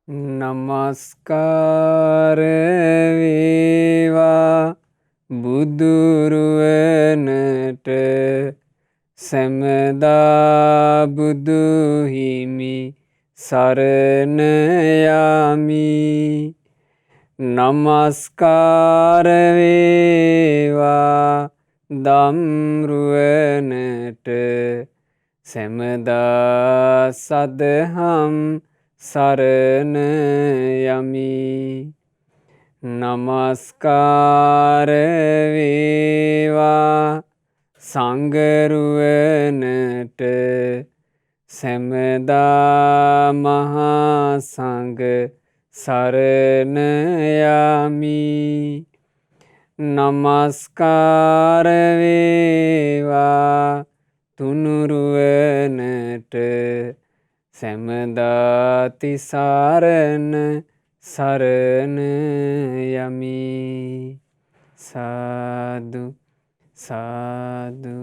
නමස්කාර වේවා බුදුරුවනට සැමදා බුදු හිමි සරණ යමි. නමස්කාර වේවා ධම්රුවනට සැමදා සදහම් සරණ යමි. නමස්කාර වේවා සංඝරුවනට සැමදා මහා සංඝ සරණ යමි. නමස්කාර වේවා තුනුරුවනට සැමදා තිසරණ සරණ යමි. සාදු සාදු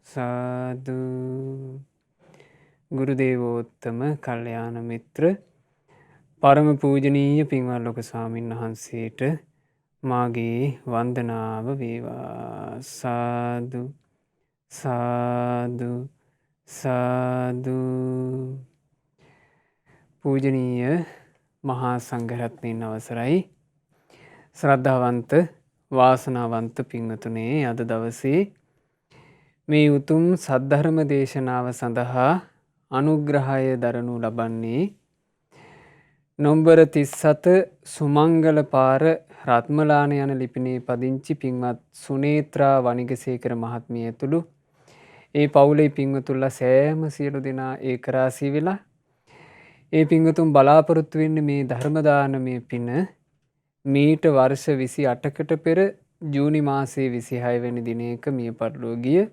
සාදු. ගුරුදේවෝත්තම කල්යාණ මිත්‍ර පරම පූජනීය පින්වත් ලොකු ස්වාමීන් වහන්සේට මාගේ වන්දනාව වේවා. සාදු සාදු සාදු. පූජනීය මහා සංඝරත්නයන් අවසරයි. ශ්‍රද්ධාවන්ත වාසනාවන්ත පින්වතුනේ, අද දවසේ මේ උතුම් සද්ධර්ම දේශනාව සඳහා අනුග්‍රහය දරනු ලබන්නේ නොම්බර 37 සුමංගල පාර රත්මලාන යන ලිපිනේ පදිංචි පින්වත් සුනේත්‍රා වනිගසේකර මහත්මිය ඇතුළු ඒ පවුලේ පින්වතුන්ලා සෑම සියලු දෙනා ඒකරාශී වෙලා ඒ පින්වතුන් බලාපොරොත්තු වෙන්නේ මේ ධර්ම දානමය පින මීට වර්ෂ 28කට පෙර ජූනි මාසයේ 26 වෙනි දිනයක මිය පරලෝ ගිය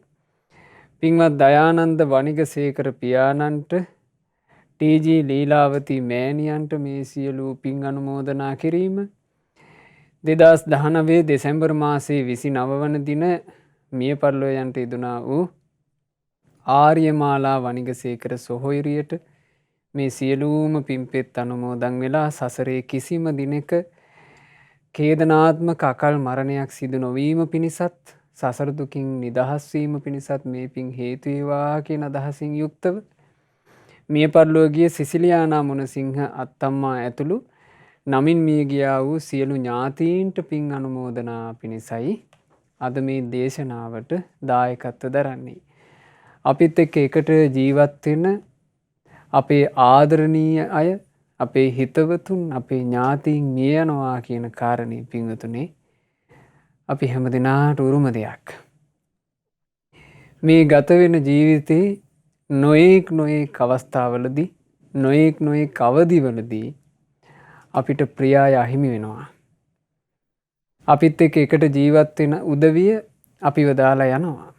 පින්වත් දයානන්ද වනිගසේකර පියාණන්ට ටීජී ලීලාවතී මෑණියන්ට මේ සියලු පින් අනුමෝදනා කිරීම 2019 දෙසැම්බර් මාසයේ 29 වන දින මිය පරලෝ යන්ට යෙදුනා වූ ආර්යමාලා වනිගසේකර සොහොයුරියට මේ සියලුම පින්පෙත් අනුමෝදන් වෙලා සසරේ කිසිම දිනක ඛේදනාත්මක අකල් මරණයක් සිදු නොවීම පිණිසත් සසර දුකින් නිදහස් වීම පිණිසත් මේ පින් හේතු වේවා කියන අදහසින් යුක්තව මිය පරලෝ ගිය සිසිලියානා මොනසිංහ අත්තම්මා ඇතුළු නමින් මිය ගියා වූ සියලු ඥාතීන්ට පින් අනුමෝදනා පිණිසයි අද මේ දේශනාවට දායකත්ව දරන්නේ. අපිත් එක්ක එකට ජීවත් වෙන අපේ ආදරණීය අය, අපේ හිතවතුන්, අපේ ඥාතීන් මිය යනවා කියන කාරණේ පින්වතුනේ අපි හැමදෙනාට උරුම දෙයක්. මේ ගත වෙන ජීවිතේ නොඑක් අවස්ථාවලදී නොඑක් අවදිවලදී අපිට ප්‍රිය අය අහිමි වෙනවා. අපිත් එක්ක එකට ජීවත් වෙන උදවිය අපිව දාලා යනවා.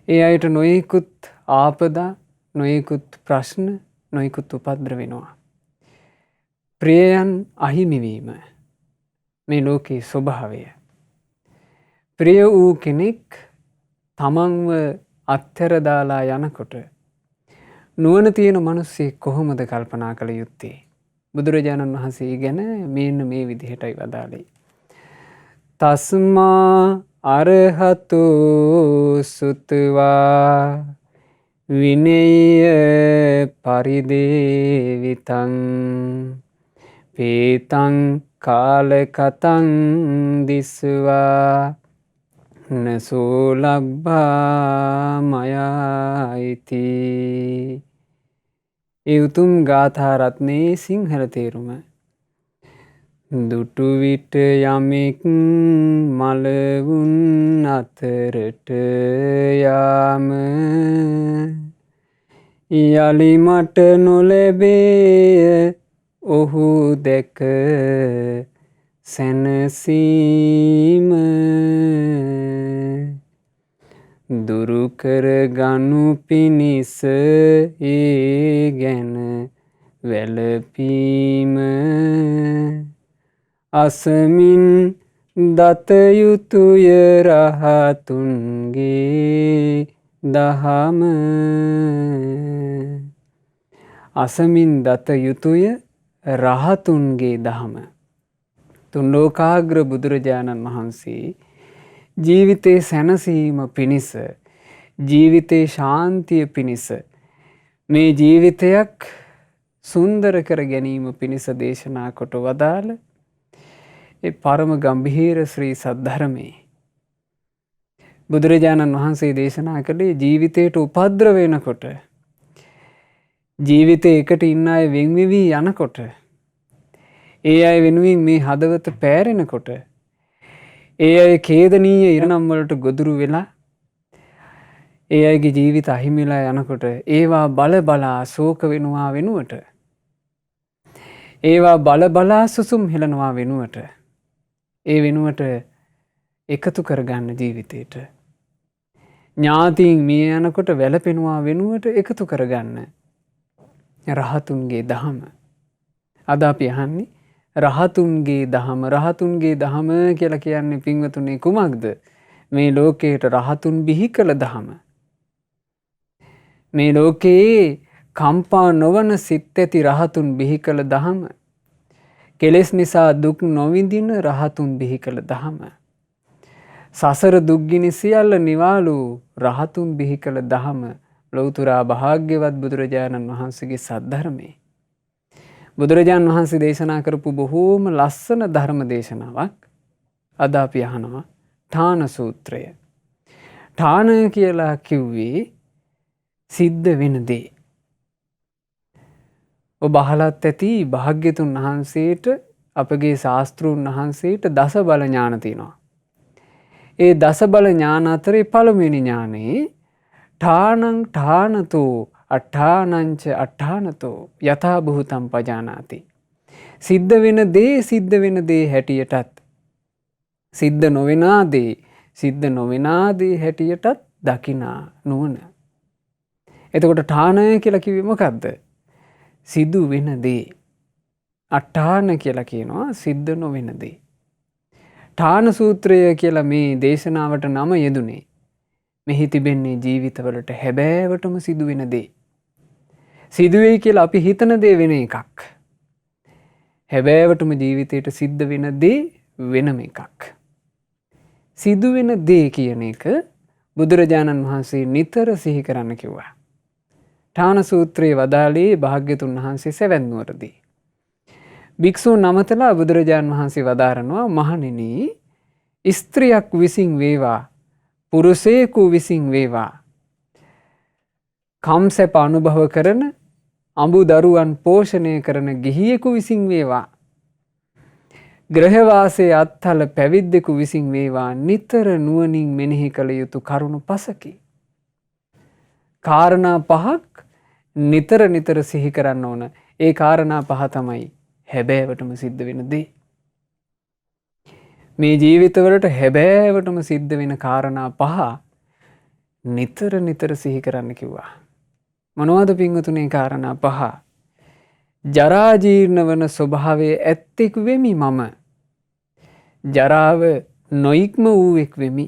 ඒ අයට නොයෙකුත් ආපදා, නොයෙකුත් ප්‍රශ්න, නොයෙකුත් උපද්‍ර වෙනවා. ප්‍රියයන් අහිමිවීම මේ ලෝකයේ ස්වභාවය. ප්‍රිය වූ කෙනෙක් තමන්ව අත්හැර දාලා යනකොට නුවණ තියෙන මිනිස්සෙක් කොහොමද කල්පනා කළ යුත්තේ? බුදුරජාණන් වහන්සේ ගැන මෙන්න මේ විදිහටයි වදාළේ. තස්මා අරහතු සුතවා විනේය පරිදේවිතං පේතං කාලකතං දිස්වා නසෝ ලබ්බා මයායිති. ඒ උතුම් ගාථා රත්නයේ සිංහල තේරුම: දුටු විට යමෙක් මලවුන් අතරට යාම යලි මට නොලැබේ ඔහු දැක සැනසීම. දුරු කර ගනු පිණිස ඒ ගැන වැළපීම. අසමින් දත යුතුය රහතුන්ගේ දහම. අසමින් දත යුතුය රහතුන්ගේ දහම. තුන් ලෝකාග්‍ර බුදුරජාණන් වහන්සේ ජීවිතේ සැනසීම පිණිස, ජීවිතේ ශාන්තිය පිණිස, මේ ජීවිතයක් සුන්දර කර ගැනීම පිණිස දේශනා කොට වදාළ ඒ පරම ගම්භීර ශ්‍රී සද්ධර්මයේ බුදුරජාණන් වහන්සේ දේශනා කළේ ජීවිතයට උපද්‍රව වෙනකොට, ජීවිතේ එකට ඉන්න අය වෙන්වෙවි යනකොට, ඒ අය වෙනුවෙන් මේ හදවත පෑරෙනකොට, ඒ අය ඛේදනීය ඉරණම් වලට ගොදුරු වෙලා ඒ අයගේ ජීවිත අහිමිලා යනකොට ඒවා බල බලා ශෝක වෙනවා වෙනුවට, ඒවා බල බලා සුසුම් හෙලනවා වෙනුවට, ඒ වෙනුවට එකතු කරගන්න ජීවිතේට, ඥාතීන් මිය යනකොට වැළපෙනවා වෙනුවට එකතු කරගන්න රහතුන්ගේ දහම. අද අපි අහන්නේ රහතුන්ගේ දහම. රහතුන්ගේ දහම කියලා කියන්නේ පින්වතුනි කුමක්ද? මේ ලෝකයට රහතුන් බිහි කළ දහම. මේ ලෝකයේ කම්පා නොවන සිත් ඇති රහතුන් බිහි කළ දහම. කෙලෙස් නිසා දුක් නොවිඳින රහතුන් බිහි කළ දහම. සසර දුක්ගිනි සියල්ල නිවාලු රහතුන් බිහි කළ දහම ලෞතුරා භාග්‍යවත් බුදුරජාණන් වහන්සේගේ සද්ධර්මයේ. බුදුරජාණන් වහන්සේ දේශනා කරපු බොහෝම ලස්සන ධර්ම දේශනාවක් අද අපි අහනවා ඨාන සූත්‍රය. ඨාන කියලා කිව්වේ සිද්ධ වෙන දේ. ඔබ අහලත් ඇති භාග්‍යතුන් වහන්සේට, අපගේ ශාස්ත්‍රූන් වහන්සේට දස බල ඥාන තියෙනවා. ඒ දස බල ඥාන අතරේ පළමුවෙනි ඥානේ ඨානං ඨානතෝ අට්ඨානංච අට්ඨානතෝ යථා භූතං පජානාති. සිද්ධ වෙන දේ හැටියටත්, සිද්ධ නොවෙනා දේ සිද්ධ නොවෙනා දේ හැටියටත් දකිනා නුවණ. එතකොට ඨානය කියලා කිව්වේ මොකද්ද? සිදු වෙන දේ. අට්ඨාන කියලා කියනවා සිද්ධ නොවෙන දේ. ඨාන සූත්‍රය කියලා මේ දේශනාවට නම යෙදුනේ මෙහි තිබෙන්නේ ජීවිතවලට හැබෑවටම සිදුවෙන දේ. සිදුවෙයි කියලා අපි හිතන දේ වෙන එකක්. හැබෑවටම ජීවිතයට සිද්ධ වෙන දේ වෙනම එකක්. සිදුවෙන දේ කියන එක බුදුරජාණන් වහන්සේ නිතර සිහි කරන්න කිව්වා. ඨාන සූත්‍රයේ වදාළේ භාග්‍යතුන් වහන්සේ සැවැත්නුවරදී. භික්ෂූන් නමතලා බුදුරජාණන් වහන්සේ වදාරනවා, මහණෙනි, ස්ත්‍රියක් විසින් වේවා, පුරුෂයෙකු විසින් වේවා, කම්සැප අනුභව කරන, අඹු දරුවන් පෝෂණය කරන ගිහියෙකු විසින් වේවා, ග්‍රහවාසයේ අත්හල පැවිද්දෙකු විසින් වේවා, නිතර නුවණින් මෙනෙහි කළ යුතු කරුණු පසකි. කාරණා පහක් නිතර නිතර සිහි කරන්න ඕන. ඒ කාරණා පහ තමයි හැබෑවටම සිද්ධ වෙන දේ. මේ ජීවිතවලට හැබෑවටම සිද්ධ වෙන කාරණා පහ නිතර නිතර සිහි කරන්න කිව්වා. මොනවද පින්වතුනි කාරණා පහ? ජරා ජීර්ණ වන ස්වභාවයේ ඇත්තෙක් වෙමි මම. ජරාව නොයික්ම වූවෙක් වෙමි.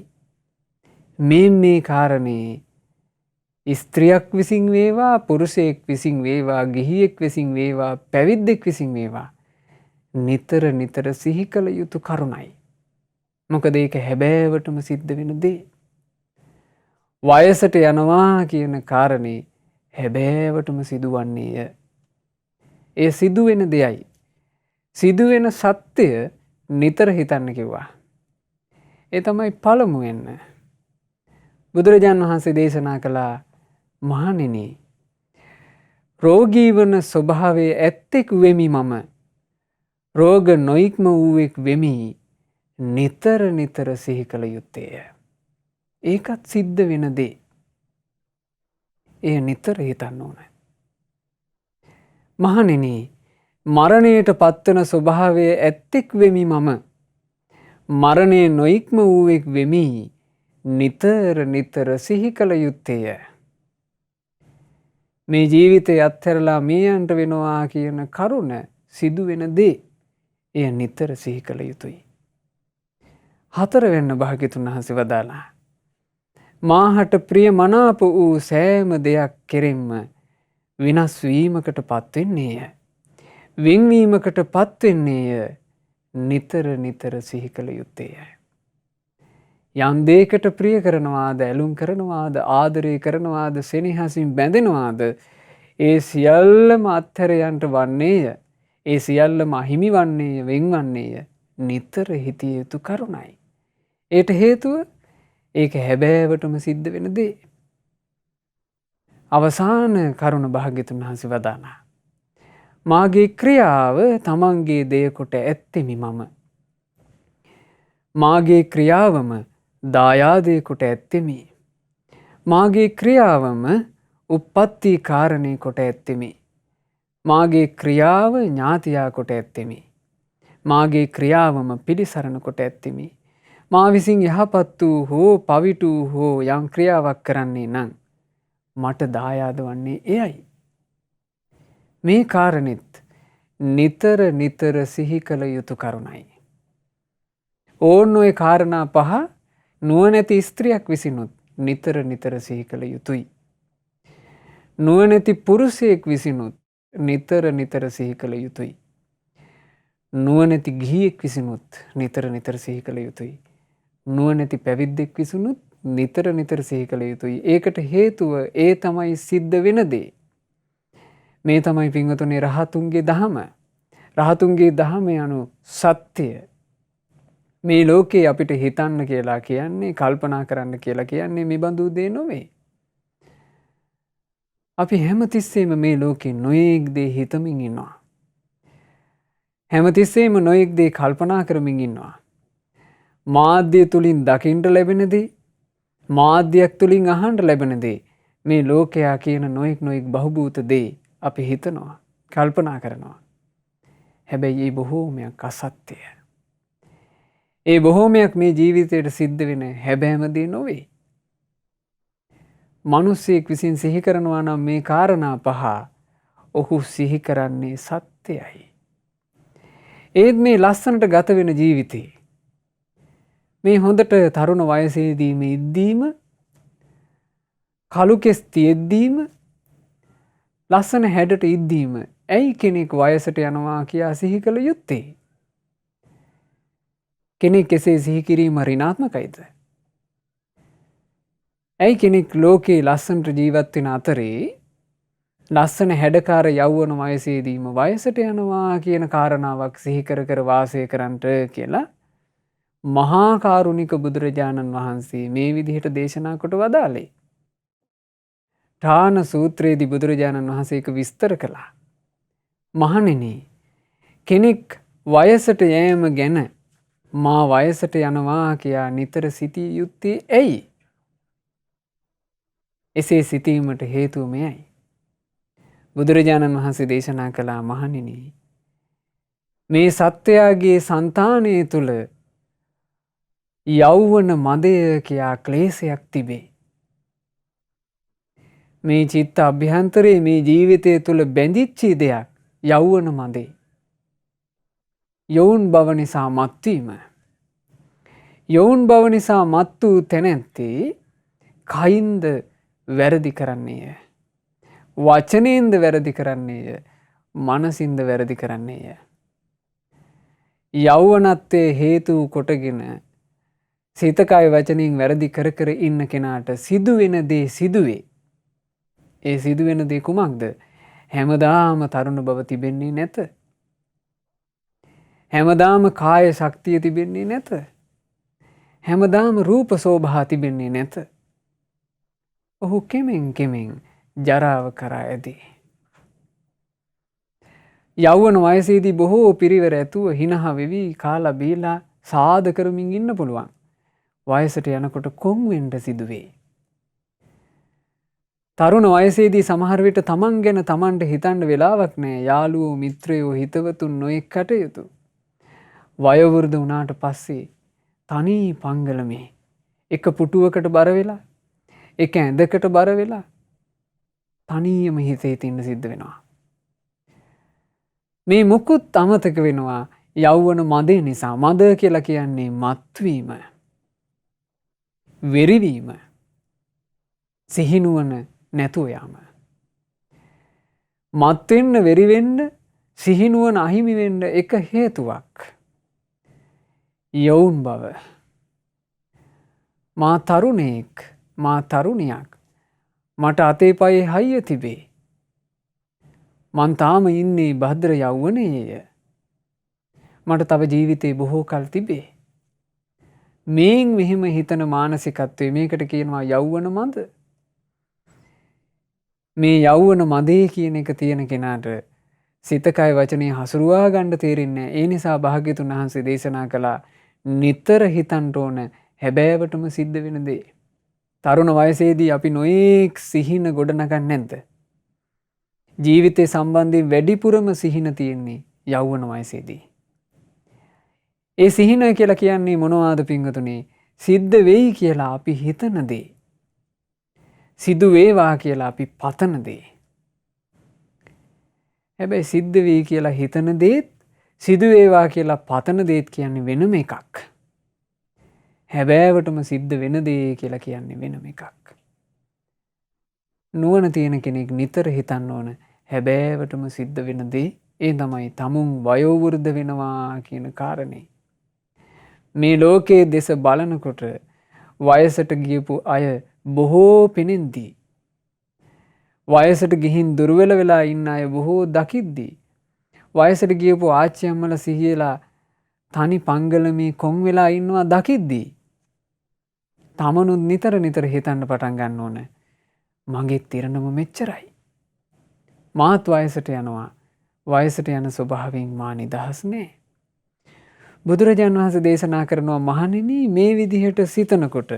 මේ කාරණේ ස්ත්‍රියක් විසින් වේවා, පුරුෂයෙක් විසින් වේවා, ගිහියෙක් විසින් වේවා, පැවිද්දෙක් විසින් වේවා නිතර නිතර සිහි කළ යුතු කරුණයි. මොකද ඒක හැබෑවටම සිද්ධ වෙන දේ. වයසට යනවා කියන කාරණේ හැබෑවටම සිදුවන්නේය. ඒ සිදුවෙන දෙයයි. සිදුවෙන සත්‍යය නිතර හිතන්න කිව්වා. ඒ තමයි පළමුවෙන්න. බුදුරජාණන් වහන්සේ දේශනා කළා, මහණෙනි, රෝගී වන ස්වභාවයේ ඇත්තෙක් වෙමි මම. රෝග නොයික්ම වූවෙක් වෙමි. නිතර නිතර සිහි කළ යුත්තේය. ඒකත් සිද්ධ වෙන දේ. එය නිතර හිතන්න ඕන. මහණෙනි, මරණයට පත්වන ස්වභාවයේ ඇත්තෙක් වෙමි මම. මරණය නොයික්ම වූවෙක් වෙමි. නිතර නිතර සිහි කළ යුත්තේය. මේ ජීවිතය අත්හැරලා මියයන්ට වෙනවා කියන කරුණ සිදුවෙන දේ. එය නිතර සිහි කළ යුතුයි. හතරවෙන්න භාග්‍යතුන් වහන්සේ වදාළා, මාහට ප්‍රිය මනාප වූ සෑම දෙයක් කෙරෙන්ම විනාශ වීමකට පත්වෙන්නේය. වෙන්වීමකට පත්වෙන්නේය නිතර නිතර සිහි කළ යුත්තේය. යම් දෙයකට ප්‍රිය කරනවාද, ඇලුම් කරනවාද, ආදරය කරනවාද, සෙනෙහසින් බැඳෙනවාද, ඒ සියල්ලම අත්හැරයන්ට වන්නේය. ඒ සියල්ලම අහිමි වන්නේය, වෙන්වන්නේය නිතර හිතිය යුතු කරුණයි. ඒට හේතුව ඒක හැබෑවටම සිද්ධ වෙන දේ. අවසාන කරුණ භාග්‍යතුන් වහන්සේ වදාළා. මාගේ ක්‍රියාව තමන්ගේ දෙයකොට ඇත්තෙමි මම. මාගේ ක්‍රියාවම දායාදය කොට ඇත්තෙමි. මාගේ ක්‍රියාවම උප්පත්ති කාරණය කොට ඇත්තෙමි. මාගේ ක්‍රියාව ඥාතියා කොට ඇත්තෙමි. මාගේ ක්‍රියාවම පිළිසරණ කොට ඇත්තෙමි. මා විසින් යහපත් වූ හෝ පවිටු හෝ යම් ක්‍රියාවක් කරන්නේ නම් මට දායාද වන්නේ එයයි. මේ කාරණෙත් නිතර නිතර සිහි කළ යුතු කරුණයි. ඕන්න ඔය කාරණා පහ නුවණැති ස්ත්‍රියක් විසිනුත් නිතර නිතර සිහි කළ යුතුයි. නුවණැති පුරුෂයෙක් විසිනුත් නිතර නිතර සිහි කළ යුතුයි. නුවණැති ගිහියෙක් විසිනුත් නිතර නිතර සිහි කළ යුතුයි. නුවණැති පැවිද්දෙක් විසිනුත් නිතර නිතර සිහි කළ යුතුයි. ඒකට හේතුව ඒ තමයි සිද්ධ වෙන දේ. මේ තමයි පින්වතුනි රහතුන්ගේ දහම. රහතුන්ගේ දහම යනු සත්‍යය. මේ ලෝකේ අපිට හිතන්න කියලා කියන්නේ, කල්පනා කරන්න කියලා කියන්නේ මෙබඳු දේ නොවේ. අපි හැමතිස්සෙම මේ ලෝකේ නොයෙක් දේ හිතමින් ඉන්නවා. හැමතිස්සෙම නොයෙක් දේ කල්පනා කරමින් ඉන්නවා. මාධ්‍ය තුලින් දකින්න ලැබෙන දේ, මාධ්‍යයක් තුලින් අහන්න ලැබෙන දේ, මේ ලෝකයා කියන නොයෙක් නොයෙක් බහුබූත දේ අපි හිතනවා, කල්පනා කරනවා. හැබැයි ඒ බොහෝමයක් අසත්‍යය. ඒ බොහෝමයක් මේ ජීවිතයට සිද්ධ වෙන හැබෑම දේ නොවේ. මිනිසෙක් විසින් සිහි කරනවා නම් මේ කාරණා පහ ඔහු සිහි කරන්නේ සත්‍යයයි. ඒත් මේ ලස්සනට ගත වෙන ජීවිතේ මේ හොඳට තරුණ වයසේදී මේ ඉද්දීම, කළු කෙස් තියෙද්දීම, ලස්සන හැඩට ඉද්දීම ඇයි කෙනෙක් වයසට යනවා කියා සිහි කළ යුත්තේ? කෙනෙක් කෙසේ සිහි කිරීම ඍණාත්මකයිද? ඇයි කෙනෙක් ලෝකේ ලස්සනට ජීවත් වෙන අතරේ ලස්සන හැඩකාර යෞවන වයසේදීම වයසට යනවා කියන කාරණාවක් සිහි කර කර වාසය කරන්නට කියලා මහා කාරුණික බුදුරජාණන් වහන්සේ මේ විදිහට දේශනා කොට වදාළේ. ඨාන සූත්‍රයේදී බුදුරජාණන් වහන්සේ ඒක විස්තර කළා. මහණෙනි, කෙනෙක් වයසට යෑම ගැන මා වයසට යනවා කියා නිතර සිටිය යුත්තේ ඇයි? එසේ සිටීමට හේතුව මෙයයි. බුදුරජාණන් වහන්සේ දේශනා කළා, මහණෙනි, මේ සත්වයාගේ సంతානය තුල යෞවන මදය කියා ක්ලේශයක් තිබේ. මේ චිත්ත අභ්‍යන්තරයේ මේ ජීවිතය තුල බැඳිච්ච දෙයක් යෞවන මදේ. යොවුන් බව නිසා මත්වීම. යොවුන් බව නිසා මත් වූ තැනැත්තේ කයින්ද වැරදි කරන්නේය, වචනයෙන්ද වැරදි කරන්නේය, මනසින්ද වැරදි කරන්නේය. යෞවනත්වයේ හේතු කොටගෙන සිත කය වචනයෙන් වැරදි කර කර ඉන්න කෙනාට සිදුවෙන දේ සිදුවේ. ඒ සිදුවෙන දේ කුමක්ද? හැමදාම තරුණ බව තිබෙන්නේ නැත. හැමදාම කාය ශක්තිය තිබෙන්නේ නැත. හැමදාම රූප සෝභා තිබෙන්නේ නැත. ඔහු කෙමෙන් කෙමෙන් ජරාව කරා ඇදී. යෞවන වයසේදී බොහෝ පිරිවර ඇතුව හිනහ වෙවි කාලා බීලා සාද කරමින් ඉන්න පුළුවන්. වයසට යනකොට කොන් වෙන්න සිදුවේ. තරුණ වයසේදී සමහර විට තමන් ගැන තමන්ට හිතන්න වෙලාවක් නැහැ. යාළුවෝ, මිත්‍රයෝ, හිතවතුන් නොයෙක් කටයුතු. වයෝවෘද්ධ වුණාට පස්සේ තනි පංගලමේ එක පුටුවකට බර වෙලා, එක ඇඳකට බර වෙලා තනියම හිතේ තින්න සිද්ධ වෙනවා. මේ මුකුත් අමතක වෙනවා යෞවන මදේ නිසා. මද කියලා කියන්නේ මත්වීම, වෙරිවීම, සිහිනුවන නැතුව යාම. මත් වෙන්න, වෙරි වෙන්න, සිහිනුවන අහිමි වෙන්න එක හේතුවක් යොවුන් බව. මා තරුණයෙක්, මා තරුණියක්, මට අතේ පයේ හයිය තිබේ. මං තාම ඉන්නේ භද්‍ර යෞවනයේය. මට තව ජීවිතේ බොහෝ කල් තිබේ. මේන් මෙහෙම හිතන මානසිකත්වය, මේකට කියනවා යෞවන මද. මේ යෞවන මදේ කියන එක තියෙන කෙනාට සිත කය වචනේ හසුරුවා ගන්න තේරෙන්නේ නැහැ. ඒ නිසා භාග්‍යතුන් වහන්සේ දේශනා කළා නිතර හිතන්න ඕන හැබෑවටම සිද්ධ වෙන දේ. තරුණ වයසේදී අපි නොයෙක් සිහින ගොඩනගන්නේ නැද්ද? ජීවිතේ සම්බන්ධයෙන් වැඩිපුරම සිහින තියෙන්නේ යෞවන වයසේදී. ඒ සිහින කියලා කියන්නේ මොනවාද පින්වතුනි? සිද්ධ වෙයි කියලා අපි හිතන දේ. සිදු වේවා කියලා අපි පතන දේ. හැබැයි සිද්ධ වෙයි කියලා හිතන දේත් සිදු වේවා කියලා පතන දේත් කියන්නේ වෙනම එකක්. හැබෑවටම සිද්ධ වෙන දේ කියලා කියන්නේ වෙනම එකක්. නුවණ තියෙන කෙනෙක් නිතර හිතන්න ඕන හැබෑවටම සිද්ධ වෙන දේ. ඒ තමයි තමුන් වයෝවෘද්ධ වෙනවා කියන කාරණේ. මේ ලෝකයේ දෙස බලනකොට වයසට ගියපු අය බොහෝ පෙනෙද්දී, වයසට ගිහින් දුර්වල වෙලා ඉන්න අය බොහෝ දකිද්දී, වයසට ගියපු ආච්චි අම්මලා සිහියලා තනි පංගලමේ කොන් වෙලා ඉන්නවා දකිද්දී, තමනුත් නිතර නිතර හිතන්න පටන් ගන්න ඕන මගේ තිරණම මෙච්චරයි. මාත් වයසට යනවා. වයසට යන ස්වභාවයෙන් මා නිදහස් නෑ. බුදුරජාණන් වහන්සේ දේශනා කරනවා මහණෙනි මේ විදිහට සිතනකොට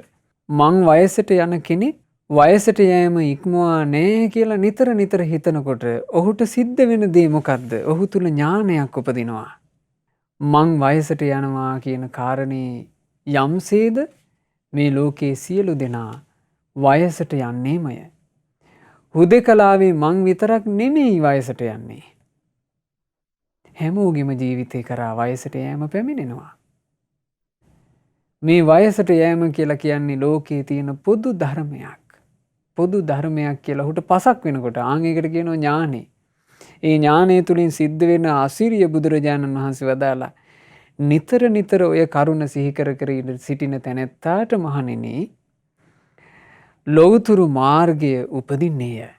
මං වයසට යන කෙනෙක් වයසට යෑම ඉක්මවා නෑ කියලා නිතර නිතර හිතනකොට ඔහුට සිද්ධ වෙන දේ මොකද්ද? ඔහු තුල ඥානයක් උපදිනවා. මං වයසට යනවා කියන කාරණේ යම්සේද මේ ලෝකයේ සියලු දෙනා වයසට යන්නේමය. හුදෙකලාවේ මං විතරක් නෙමෙයි වයසට යන්නේ. හැමෝගෙම ජීවිතේ කරා වයසට යෑම පැමිණෙනවා. මේ වයසට යෑම කියලා කියන්නේ ලෝකයේ තියෙන පොදු ධර්මයක්. පොදු ධර්මයක් කියලා ඔහුට පසක් වෙනකොට ආන්ගේකට කියනවා ඥානෙ. ඒ ඥානය තුලින් සිද්ධ වෙන අසිරිය බුදුරජාණන් වහන්සේ වදාලා නිතර නිතර ඔය කරුණ සිහි කර කර සිටින තැනැත්තාට මහණෙනි ලෞතුරු මාර්ගය උපදින්නේය.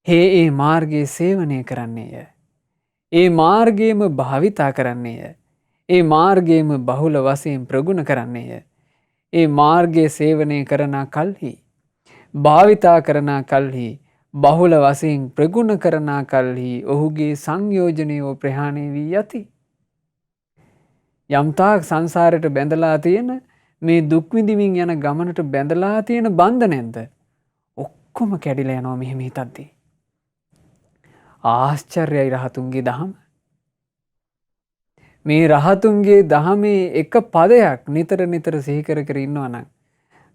ඒ මාර්ගයේ සේවනය කරන්නේය. ඒ මාර්ගයේම භාවිතා කරන්නේය. ඒ මාර්ගයේම බහුල වශයෙන් ප්‍රගුණ කරන්නේය. ඒ මාර්ගයේ සේවනය කරන කල්හි, භාවිතා කරන කල්හි, බහුල වශයෙන් ප්‍රගුණ කරන කල්හි ඔහුගේ සංයෝජනයෝ ප්‍රහාණය වී යති. යම්තාක් සංසාරයට බැඳලා තියෙන මේ දුක් විඳින්මින් යන ගමනට බැඳලා තියෙන බන්ධනෙන්ද ඔක්කොම කැඩිලා යනවා මෙහෙම හිතද්දී. ආශ්චර්යයි රහතුන්ගේ දහම. මේ රහතුන්ගේ දහමේ එක පදයක් නිතර නිතර සිහි කර කර ඉන්නවා නම්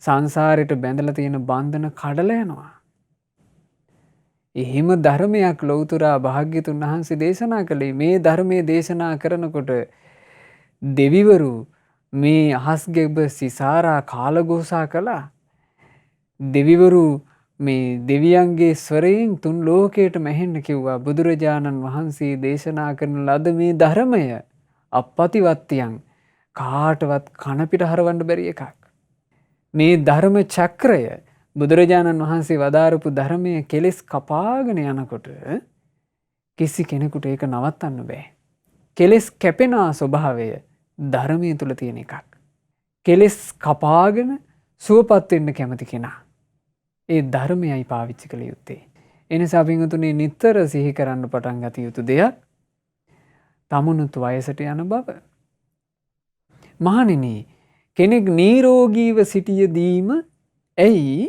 සංසාරයට බැඳලා තියෙන බන්ධන කඩලා යනවා. එහෙම ධර්මයක් ලෞතුරා භාග්‍යතුන් වහන්සේ දේශනා කළේ. මේ ධර්මයේ දේශනා කරනකොට දෙවිවරු මේ අහස්ගෙබ සිසාරා කාලඝෝෂා කළා. දෙවිවරු මේ දෙවියන්ගේ ස්වරයෙන් තුන් ලෝකයට මැහෙන්න කිව්වා. බුදුරජාණන් වහන්සේ දේශනා කරන ලද මේ ධර්මය අපපතිවත්තියන් කාටවත් කන පිට හරවන්න බැරි එකක්. මේ ධර්ම චක්‍රය බුදුරජාණන් වහන්සේ වදාරපු ධර්මය කෙලෙස් කපාගෙන යනකොට කිසි කෙනෙකුට ඒක නවත්තන්න බෑ. කෙලෙස් කැපෙන ස්වභාවය ධර්මයේ තුල තියෙන එකක්. කෙලෙස් කපාගෙන සුවපත් වෙන්න කැමති කෙනා ඒ ධර්මයයි පාවිච්චි කළ යුත්තේ. එනිසා පින්වතුනි නිතර සිහි කරන්න පටන් ගත යුතු දෙයක් තමුණුත් වයසට යන බව. මහණෙනි කෙනෙක් නිරෝගීව සිටියදීම ඇයි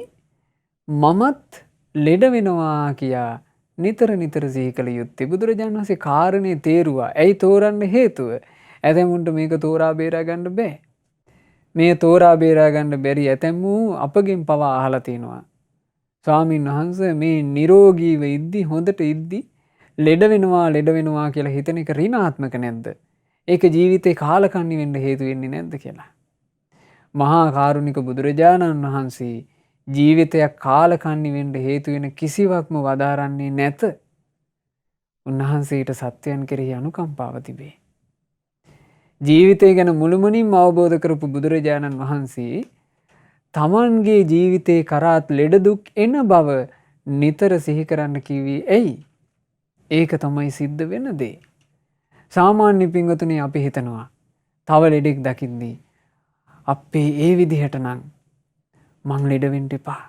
මමත් ලෙඩ වෙනවා කියා නිතර නිතර සිහි කළ යුත්තේ? බුදුරජාණන් වහන්සේ කාරණේ තේරුවා. ඇයි තෝරන්න හේතුව? ඇතැමුන්ට මේක තෝරා බේරා ගන්න බෑ. මේ තෝරා බේරා ගන්න බැරි ඇතැම්මු අපගෙන් පවා අහලා තිනවා. ස්වාමීන් වහන්සේ මේ නිරෝගීව ඉද්දි හොඳට ඉද්දි ලෙඩ වෙනවා කියලා හිතන එක ඍණාත්මක නැද්ද? ඒක ජීවිතේ කාලකන්ණි වෙන්න හේතු වෙන්නේ නැද්ද කියලා. මහා කාරුණික බුදුරජාණන් වහන්සේ ජීවිතයක් කාලකන්ණි වෙන්න හේතු වෙන කිසිවක්ම වදාරන්නේ නැත. උන්වහන්සේට සත්වයන් කෙරෙහි අනුකම්පාව තිබේ. ජීවිතය ගැන මුළුමනින්ම අවබෝධ කරපු බුදුරජාණන් වහන්සේ තමන්ගේ ජීවිතේ කරාත් ලෙඩ දුක් එන බව නිතර සිහි කරන්න කිව්වේ ඇයි? ඒක තමයි සිද්ධ වෙන දේ. සාමාන්‍ය පින්වතුනි අපි හිතනවා තව ලෙඩෙක් දකිද්දී අපේ ඒ විදිහට නම් මං ලෙඩ වෙන්න එපා.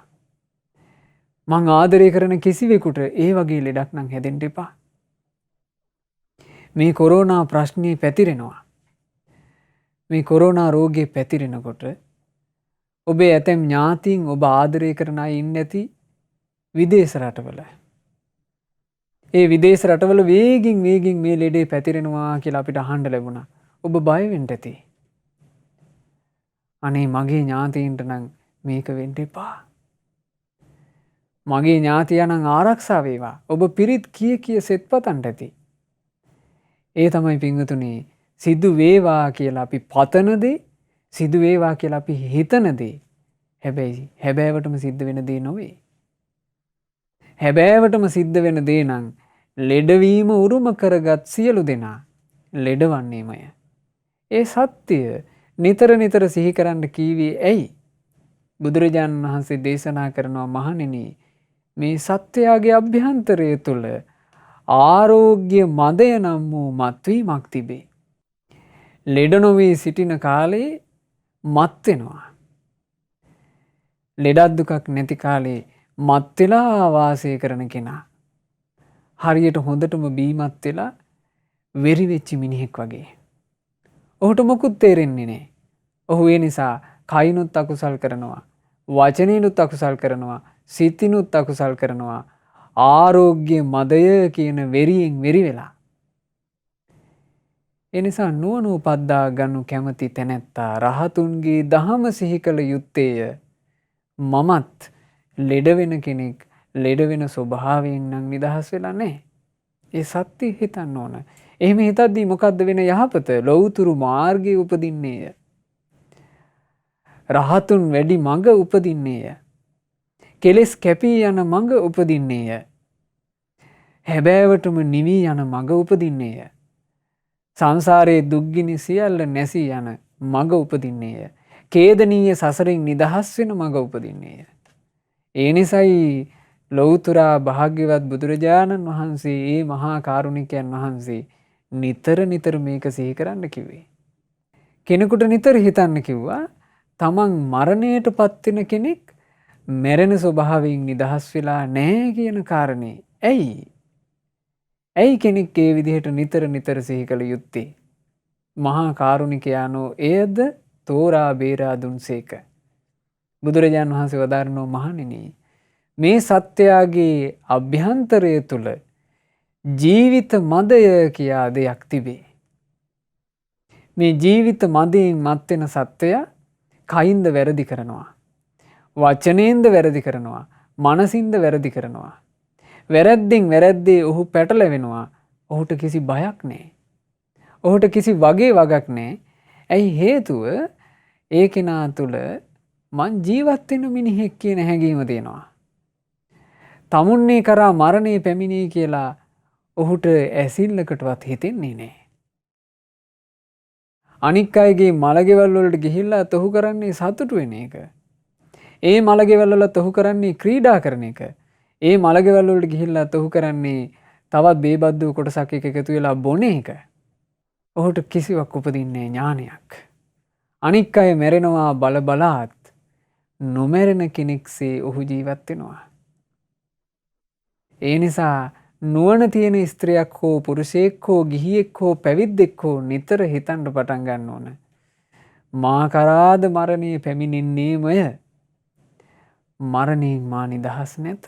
මං ආදරය කරන කිසිවෙකුට ඒ වගේ ලෙඩක් නම් හැදෙන්න එපා. මේ කොරෝනා ප්‍රශ්නේ පැතිරෙනවා. මේ කොරෝනා රෝගේ පැතිරෙනකොට ඔබේ ඇතැම් ඥාතීන් ඔබ ආදරය කරන අය ඉන්නේ නැති විදේශ රටවල. ඒ විදේශ රටවල වේගින් මේ ලෙඩේ පැතිරෙනවා කියලා අපිට අහන්න ලැබුණා. ඔබ බය වෙන්න ඇති. අනේ මගේ ඥාතීන්ට නම් මේක වෙන්න එපා. මගේ ඥාතියා නම් ආරක්ෂා වේවා. ඔබ පිරිත් කිය සෙත් පතන්න ඇති. ඒ තමයි පින්වතුනි සිදු වේවා කියලා අපි පතන දේ, සිදු වේවා කියලා අපි හිතන දේ. හැබැයි හැබෑවටම සිද්ධ වෙන දේ නොවේ. හැබෑවටම සිද්ධ වෙන දේ නම් ලෙඩවීම උරුම කරගත් සියලු දෙනා ලෙඩවන්නේමය. ඒ සත්‍ය නිතර සිහි කරන්න කීවේ ඇයි? බුදුරජාණන් වහන්සේ දේශනා කරනවා මහණෙනි මේ සත්‍යයාගේ අභ්‍යන්තරය තුළ ආරෝග්‍ය මදය නම් වූ මත්වීමක් තිබේ. ලෙඩ නොවී සිටින කාලේ මත් වෙනවා. ලෙඩක් දුකක් නැති කාලේ මත් වෙලා වාසය කරන කෙනා හරියට හොඳටම බීමත් වෙලා වෙරි වෙච්ච මිනිහෙක් වගේ. ඔහුට මොකුත් තේරෙන්නේ නැහැ. ඔහු ඒ නිසා කයිනුත් අකුසල් කරනවා, වචනේනුත් අකුසල් කරනවා, සිතිනුත් අකුසල් කරනවා. ආරෝග්‍ය මදය කියන වෙරියෙන් වෙරි වෙලා. එනිසා නුවණ උපද්දා ගන්නු කැමති තැනැත්තා රහතුන්ගේ දහම සිහි කළ යුත්තේය. මමත් ලෙඩ වෙන කෙනෙක් ලෙඩ වෙන ස්වභාවයෙන් නම් නිදහස් වෙලා නැහැ. ඒ සත්‍ය හිතන්න ඕන. එහෙම හිතද්දී මොකද්ද වෙන යහපත? ලෞතුරු මාර්ගයේ උපදින්නේය. රහතුන් වැඩි මඟ උපදින්නේය. කෙලෙස් කැපී යන මඟ උපදින්නේය. හැබෑවටම නිවී යන මඟ උපදින්නේය. සංසාරයේ දුක්ගිනි සියල්ල නැසී යන මඟ උපදින්නේය. ඛේදනීය සසරින් නිදහස් වෙන මඟ උපදින්නේය. ඒ නිසයි ලෞතුරා භාග්‍යවත් බුදුරජාණන් වහන්සේ ඒ මහා කාරුණිකයන් වහන්සේ නිතර මේක සිහි කරන්න කිව්වේ. කෙනෙකුට නිතර හිතන්න කිව්වා තමන් මරණයට පත්වෙන කෙනෙක් මැරෙන ස්වභාවයෙන් නිදහස් වෙලා නැහැ කියන කාරණේ. ඇයි කෙනෙක් ඒ විදිහට නිතර සිහි කළ යුත්තේ? මහා කාරුණිකයානෝ එයද තෝරා බේරා දුන්සේක. බුදුරජාණන් වහන්සේ වදාරනෝ මහණෙනි මේ සත්‍යයාගේ අභ්‍යන්තරය තුළ ජීවිත මදය කියා දෙයක් තිබේ. මේ ජීවිත මදයෙන් මත්වෙන සත්‍යය කයින්ද වැරදි කරනවා. වචනයෙන්ද වැරදි කරනවා. මනසින්ද වැරදි කරනවා. වැරැද්දෙන් වැරැද්දේ ඔහු පැටලෙනවා. ඔහුට කිසි බයක් නැහැ. ඔහුට කිසි වගක් නැහැ. ඇයි හේතුව? ඒ කෙනා තුළ මං ජීවත් වෙන මිනිහෙක් කියන හැඟීම තියෙනවා. තමුන්නේ කරා මරණය පැමිණේ කියලා ඔහුට ඇසිල්ලකටවත් හිතෙන්නේ නැහැ. අනික් අයගේ මලගෙවල් වලට ගිහිල්ලා තොහු කරන්නේ සතුටු වෙන එක. ඒ මලගෙවල් වල තොහු කරන්නේ ක්‍රීඩා කරන එක. ඒ මලගෙවල් වලට ගිහිල්ලා තොහු කරන්නේ තවත් බේබද්දු කොටසක් එකතු වෙලා බොන එක. ඔහුට කිසිවක් උපදින්නේ ඥානයක්. අනික් අය මැරෙනවා බලාත් නොමැරෙන කෙනෙක්සේ ඔහු ජීවත් වෙනවා. ඒ නිසා නුවණ තියෙන ස්ත්‍රියක් හෝ පුරුෂයෙක් හෝ ගිහියෙක් හෝ පැවිද්දෙක් හෝ නිතර හිතන්න පටන් ගන්න ඕන. මා කරාද මරණය පැමිණෙන්නේමය. මරණයෙන් මා නිදහස් නැත.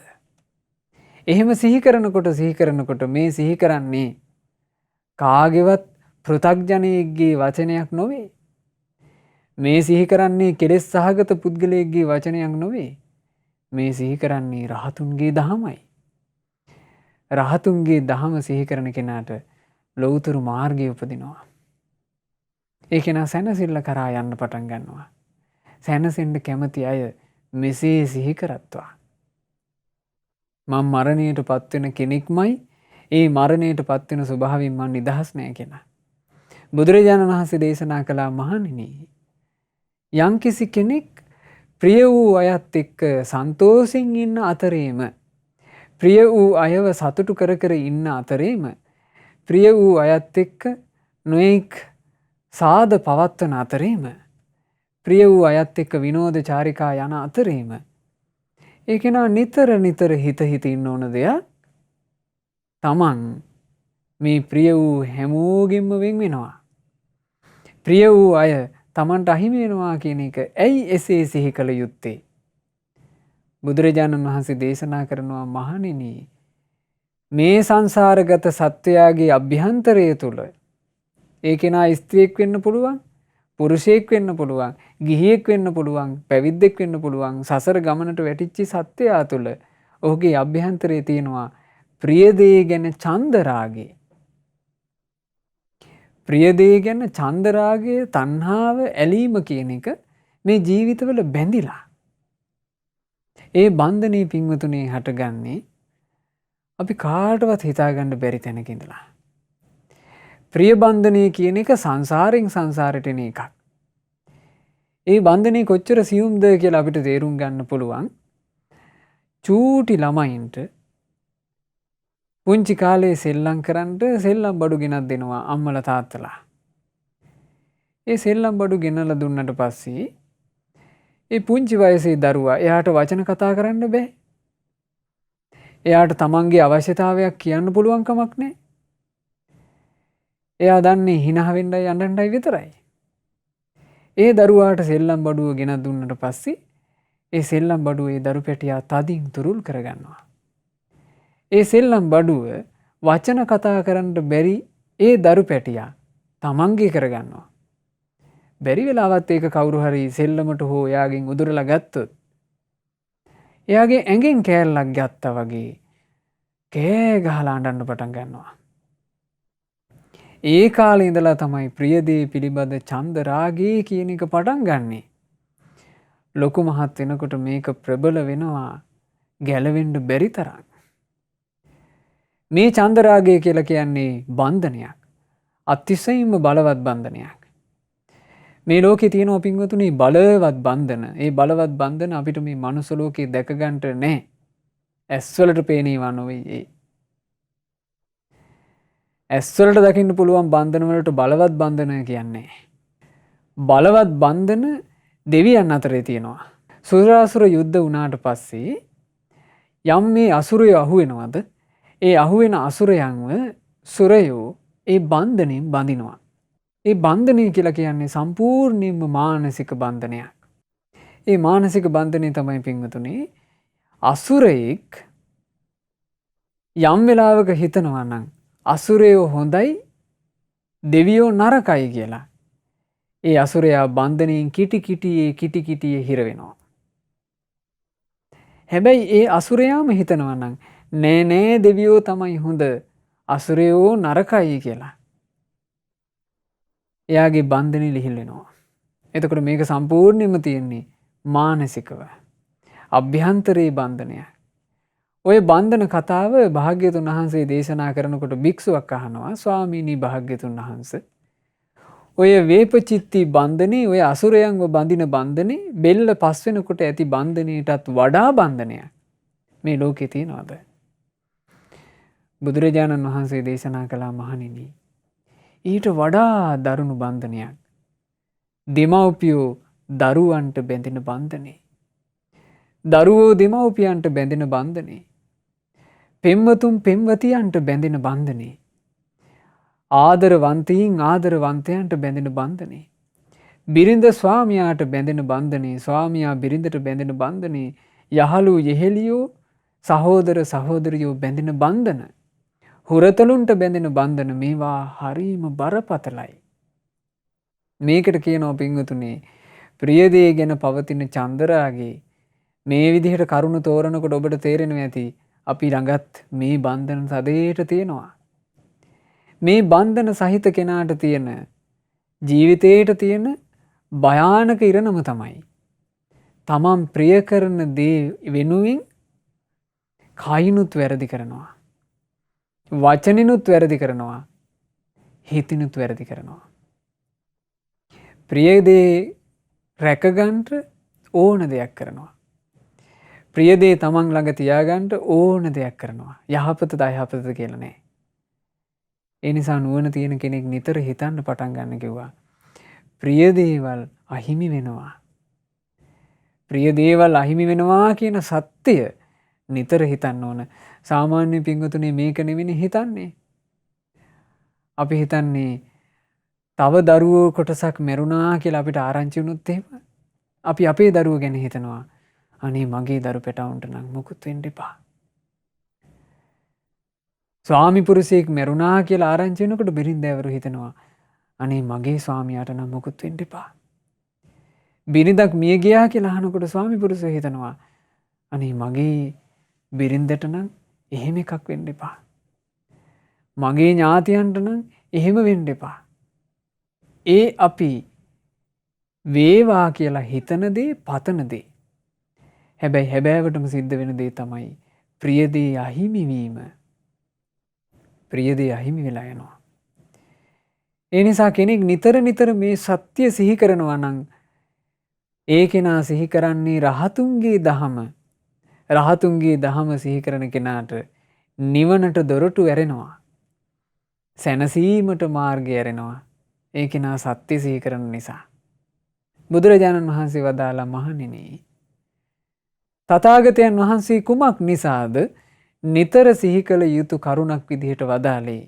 එහෙම සිහි කරනකොට මේ සිහි කරන්නේ කාගේවත් පෘථග්ජනයෙක්ගේ වචනයක් නොවේ. මේ සිහි කරන්නේ කෙලෙස් සහගත පුද්ගලයෙක්ගේ වචනයක් නොවේ. මේ සිහි කරන්නේ රහතුන්ගේ දහමයි. රහතුන්ගේ දහම සිහි කරන කෙනාට ලෞතුරු මාර්ගය උපදිනවා. ඒ කෙනා සැනසෙල්ල කරා යන්න පටන් ගන්නවා. සැනසෙන්න කැමති අය මෙසේ සිහි කරත්වා. මම මරණයට පත්වෙන කෙනෙක්මයි. ඒ මරණයට පත්වෙන ස්වභාවයෙන් මම නිදහස් නෑ කියලා. බුදුරජාණන් වහන්සේ දේශනා කළා මහණෙනි යම්කිසි කෙනෙක් ප්‍රිය වූ අයත් එක්ක සන්තෝෂෙන් ඉන්න අතරේම ප්‍රිය වූ අයව සතුටු කර කර ඉන්න අතරේම ප්‍රිය වූ අයත් එක්ක නොඑක් සාද පවත්වන අතරේම ප්‍රිය වූ අයත් එක්ක විනෝද චාරිකා යන අතරේම ඒ කෙනා නිතර නිතර හිත ඉන්න ඕන දෙයක් තමන් මේ ප්‍රිය වූ හැමෝගෙන්ම වෙන් වෙනවා. ප්‍රිය වූ අය තමන්ට අහිමි වෙනවා කියන එක ඇයි එසේ සිහි කළ යුත්තේ? බුදුරජාණන් වහන්සේ දේශනා කරනවා මහණෙනි මේ සංසාරගත සත්වයාගේ අභ්‍යන්තරය තුල ඒ කෙනා ස්ත්‍රියෙක් වෙන්න පුළුවන්, පුරුෂයෙක් වෙන්න පුළුවන්, ගිහියෙක් වෙන්න පුළුවන්, පැවිද්දෙක් වෙන්න පුළුවන්. සසර ගමනට වැටිච්ච සත්වයා තුල ඔහුගේ අභ්‍යන්තරයේ තියෙනවා ප්‍රිය දේ ගැන චන්දරාගය. ප්‍රිය දේ ගැන චන්දරාගය, තණ්හාව, ඇලීම කියන එක මේ ජීවිතවල බැඳිලා. ඒ බන්ධනේ පින්වතුනේ හටගන්නේ අපි කාටවත් හිතාගන්න බැරි තැනක ඉඳලා. ප්‍රිය බන්ධනේ කියන එක සංසාරෙන් සංසාරයට එන එකක්. ඒ බන්ධනේ කොච්චර සියුම්ද කියලා අපිට තේරුම් ගන්න පුළුවන්. චූටි ළමයින්ට පුංචි කාලේ සෙල්ලම් කරන්න සෙල්ලම් බඩු ගෙනත් දෙනවා අම්මලා තාත්තලා. ඒ සෙල්ලම් බඩු ගෙනලා දුන්නට පස්සේ ඒ පුංචි වයසේ දරුවා එයාට වචන කතා කරන්න බෑ. එයාට තමන්ගේ අවශ්‍යතාවයක් කියන්න පුළුවන් කමක් නැහැ. එයා දන්නේ hina වෙන්නයි යන්නයි විතරයි. ඒ දරුවාට සෙල්ලම් බඩුව ගෙනත් දුන්නට පස්සේ ඒ සෙල්ලම් බඩුව ඒ දරු පැටියා තදින් තුරුල් කරගන්නවා. ඒ සෙල්ලම් බඩුව වචන කතා කරන්න බැරි ඒ දරු පැටියා තමන්ගේ කරගන්නවා. බැරි වෙලාවත් ඒක කවුරු හරි සෙල්ලමට හෝ එයාගෙන් උදුරලා ගත්තොත් එයාගේ ඇඟෙන් කෑල්ලක් ගත්තා වගේ කෑ ගහලා අඬන්න පටන් ගන්නවා. ඒ කාලේ ඉඳලා තමයි ප්‍රිය දේ පිළිබඳ ඡන්ද රාගය කියන එක පටන් ගන්නෙ. ලොකු මහත් වෙනකොට මේක ප්‍රබල වෙනවා ගැලවෙන්න බැරි තරම්. මේ ඡන්ද රාගය කියලා කියන්නේ බන්ධනයක්. අතිශයින්ම බලවත් බන්ධනයක්. මේ ලෝකේ තියෙනවා පින්වතුනි බලවත් බන්ධන. ඒ බලවත් බන්ධන අපිට මේ මනුස්ස ලෝකේ දැක ගන්නට නැහැ. ඇස් වලට පේනේවා නෙවෙයි. ඇස් වලට දකින්න පුළුවන් බන්ධන වලට බලවත් බන්ධන කියන්නේ. බලවත් බන්ධන දෙවියන් අතරේ තියෙනවා. සුරාසුර යුද්ධ වුණාට පස්සේ යම් මේ අසුරයෝ අහු වෙනවද? ඒ අහු වෙන අසුරයන්ව සුරයෝ ඒ බන්ධනෙන් බඳිනවා. ඒ බන්ධනය කියලා කියන්නේ සම්පූර්ණයෙන්ම මානසික බන්ධනයක්. ඒ මානසික බන්ධනය තමයි පින්වතුනි අසුරයෙක් යම් වෙලාවක හිතනවා නම් අසුරයෝ හොඳයි දෙවියෝ නරකයි කියලා. ඒ අසුරයා බන්ධනයෙන් කිටි කිටියේ හිර වෙනවා. හැබැයි ඒ අසුරයාම හිතනවා නම් නෑ දෙවියෝ තමයි හොඳ අසුරයෝ නරකයි කියලා. එයාගේ බන්ධනේ ලිහිල් වෙනවා. එතකොට මේක සම්පූර්ණයෙන්ම තියෙන්නේ මානසිකව. අභ්‍යන්තරේ බන්ධනයක්. ඔය බන්ධන කතාව භාග්‍යතුන් වහන්සේ දේශනා කරනකොට භික්ෂුවක් අහනවා ස්වාමීනි භාග්‍යතුන් වහන්සේ ඔය වේපචිත්ති බන්ධනේ ඔය අසුරයන්ව බඳින බන්ධනේ බෙල්ල පස් වෙනකොට ඇති බන්ධනයටත් වඩා බන්ධනයක් මේ ලෝකේ තියනවාද? බුදුරජාණන් වහන්සේ දේශනා කළා මහණෙනි ඊට වඩා දරුණු බන්ධනයක් දෙමව්පියෝ දරුවන්ට බැඳෙන බන්ධනේ. දරුවෝ දෙමව්පියන්ට බැඳෙන බන්ධනේ. පෙම්වතුන් පෙම්වතියන්ට බැඳෙන බන්ධනේ. ආදරවන්තයින් ආදරවන්තයන්ට බැඳෙන බන්ධනේ. බිරිඳ ස්වාමියාට බැඳෙන බන්ධනේ. ස්වාමියා බිරිඳට බැඳෙන බන්ධනේ. යහළු යෙහෙලියෝ සහෝදර සහෝදරියෝ බැඳෙන බන්ධන. හුරතලුන්ට බැඳෙන බන්ධන මේවා හරීම බරපතලයි. මේකට කියනවා පින්වතුනි ප්‍රියදේ ගැන පවතින චන්දරාගේ මේ විදිහට කරුණ තෝරනකොට ඔබට තේරෙනවා ඇති අපි ළඟත් මේ බන්ධන සදේට තියෙනවා. මේ බන්ධන සහිත කෙනාට තියෙන ජීවිතේට තියෙන භයානක ඉරණම තමයි තමන් ප්‍රිය කරන දේ වෙනුවෙන් කයිනුත් වැරදි කරනවා. වචනිනුත් වැරදි කරනවා. හිතිනුත් වැරදි කරනවා. ප්‍රියදේ රැකගන්ට ඕන දෙයක් කරනවා. ප්‍රියදේ තමන් ළඟ තියාගන්ට ඕන දෙයක් කරනවා. යහපත දයහපත කියලා නෑ. ඒ නිසා නුවණ තියෙන කෙනෙක් නිතර හිතන්න පටන් ගන්න කිව්වා. ප්‍රියදේවල් අහිමි වෙනවා. ප්‍රියදේවල් අහිමි වෙනවා කියන සත්‍යය නිතර හිතන්න ඕන. සාමාන්‍ය පින්වතුනි මේක නෙවෙයි හිතන්නේ. අපි හිතන්නේ තව දරුවෝ කොටසක් මැරුණා කියලා අපිට ආරංචි වුණොත් එහෙම අපි අපේ දරුවෝ ගැන හිතනවා. අනේ මගේ දරු පැටවුන්ට නම් මුකුත් වෙන්න එපා. ස්වාමි පුරුෂයෙක් මැරුණා කියලා ආරංචි වෙනකොට බිරින්දෑවරු හිතනවා. අනේ මගේ ස්වාමියාට නම් මුකුත් වෙන්න එපා. බිරිඳක් මිය ගියා කියලා අහනකොට ස්වාමි පුරුෂයෝ හිතනවා. අනේ මගේ බිරින්දට නම් එහෙම එකක් වෙන්න එපා. මගේ ඥාතියන්ට නම් එහෙම වෙන්න එපා. ඒ අපි වේවා කියලා හිතන දේ පතන දේ. හැබැයි හැබෑවටම සිද්ධ වෙන දේ තමයි ප්‍රියදේ අහිමි වීම. ප්‍රියදේ අහිමි වෙලා යනවා. ඒ නිසා කෙනෙක් නිතර නිතර මේ සත්‍ය සිහි කරනවා නම් ඒ කෙනා සිහි කරන්නේ රහතුන්ගේ දහම. රහතුන්ගේ දහම සිහි කරන කෙනාට නිවනට දොරටු ඇරෙනවා. සැනසීමට මාර්ගය ඇරෙනවා. ඒ කෙනා සත්‍ය සිහි කරන නිසා. බුදුරජාණන් වහන්සේ වදාලා මහණෙනි තථාගතයන් වහන්සේ කුමක් නිසාද නිතර සිහි කළ යුතු කරුණක් විදිහට වදාළේ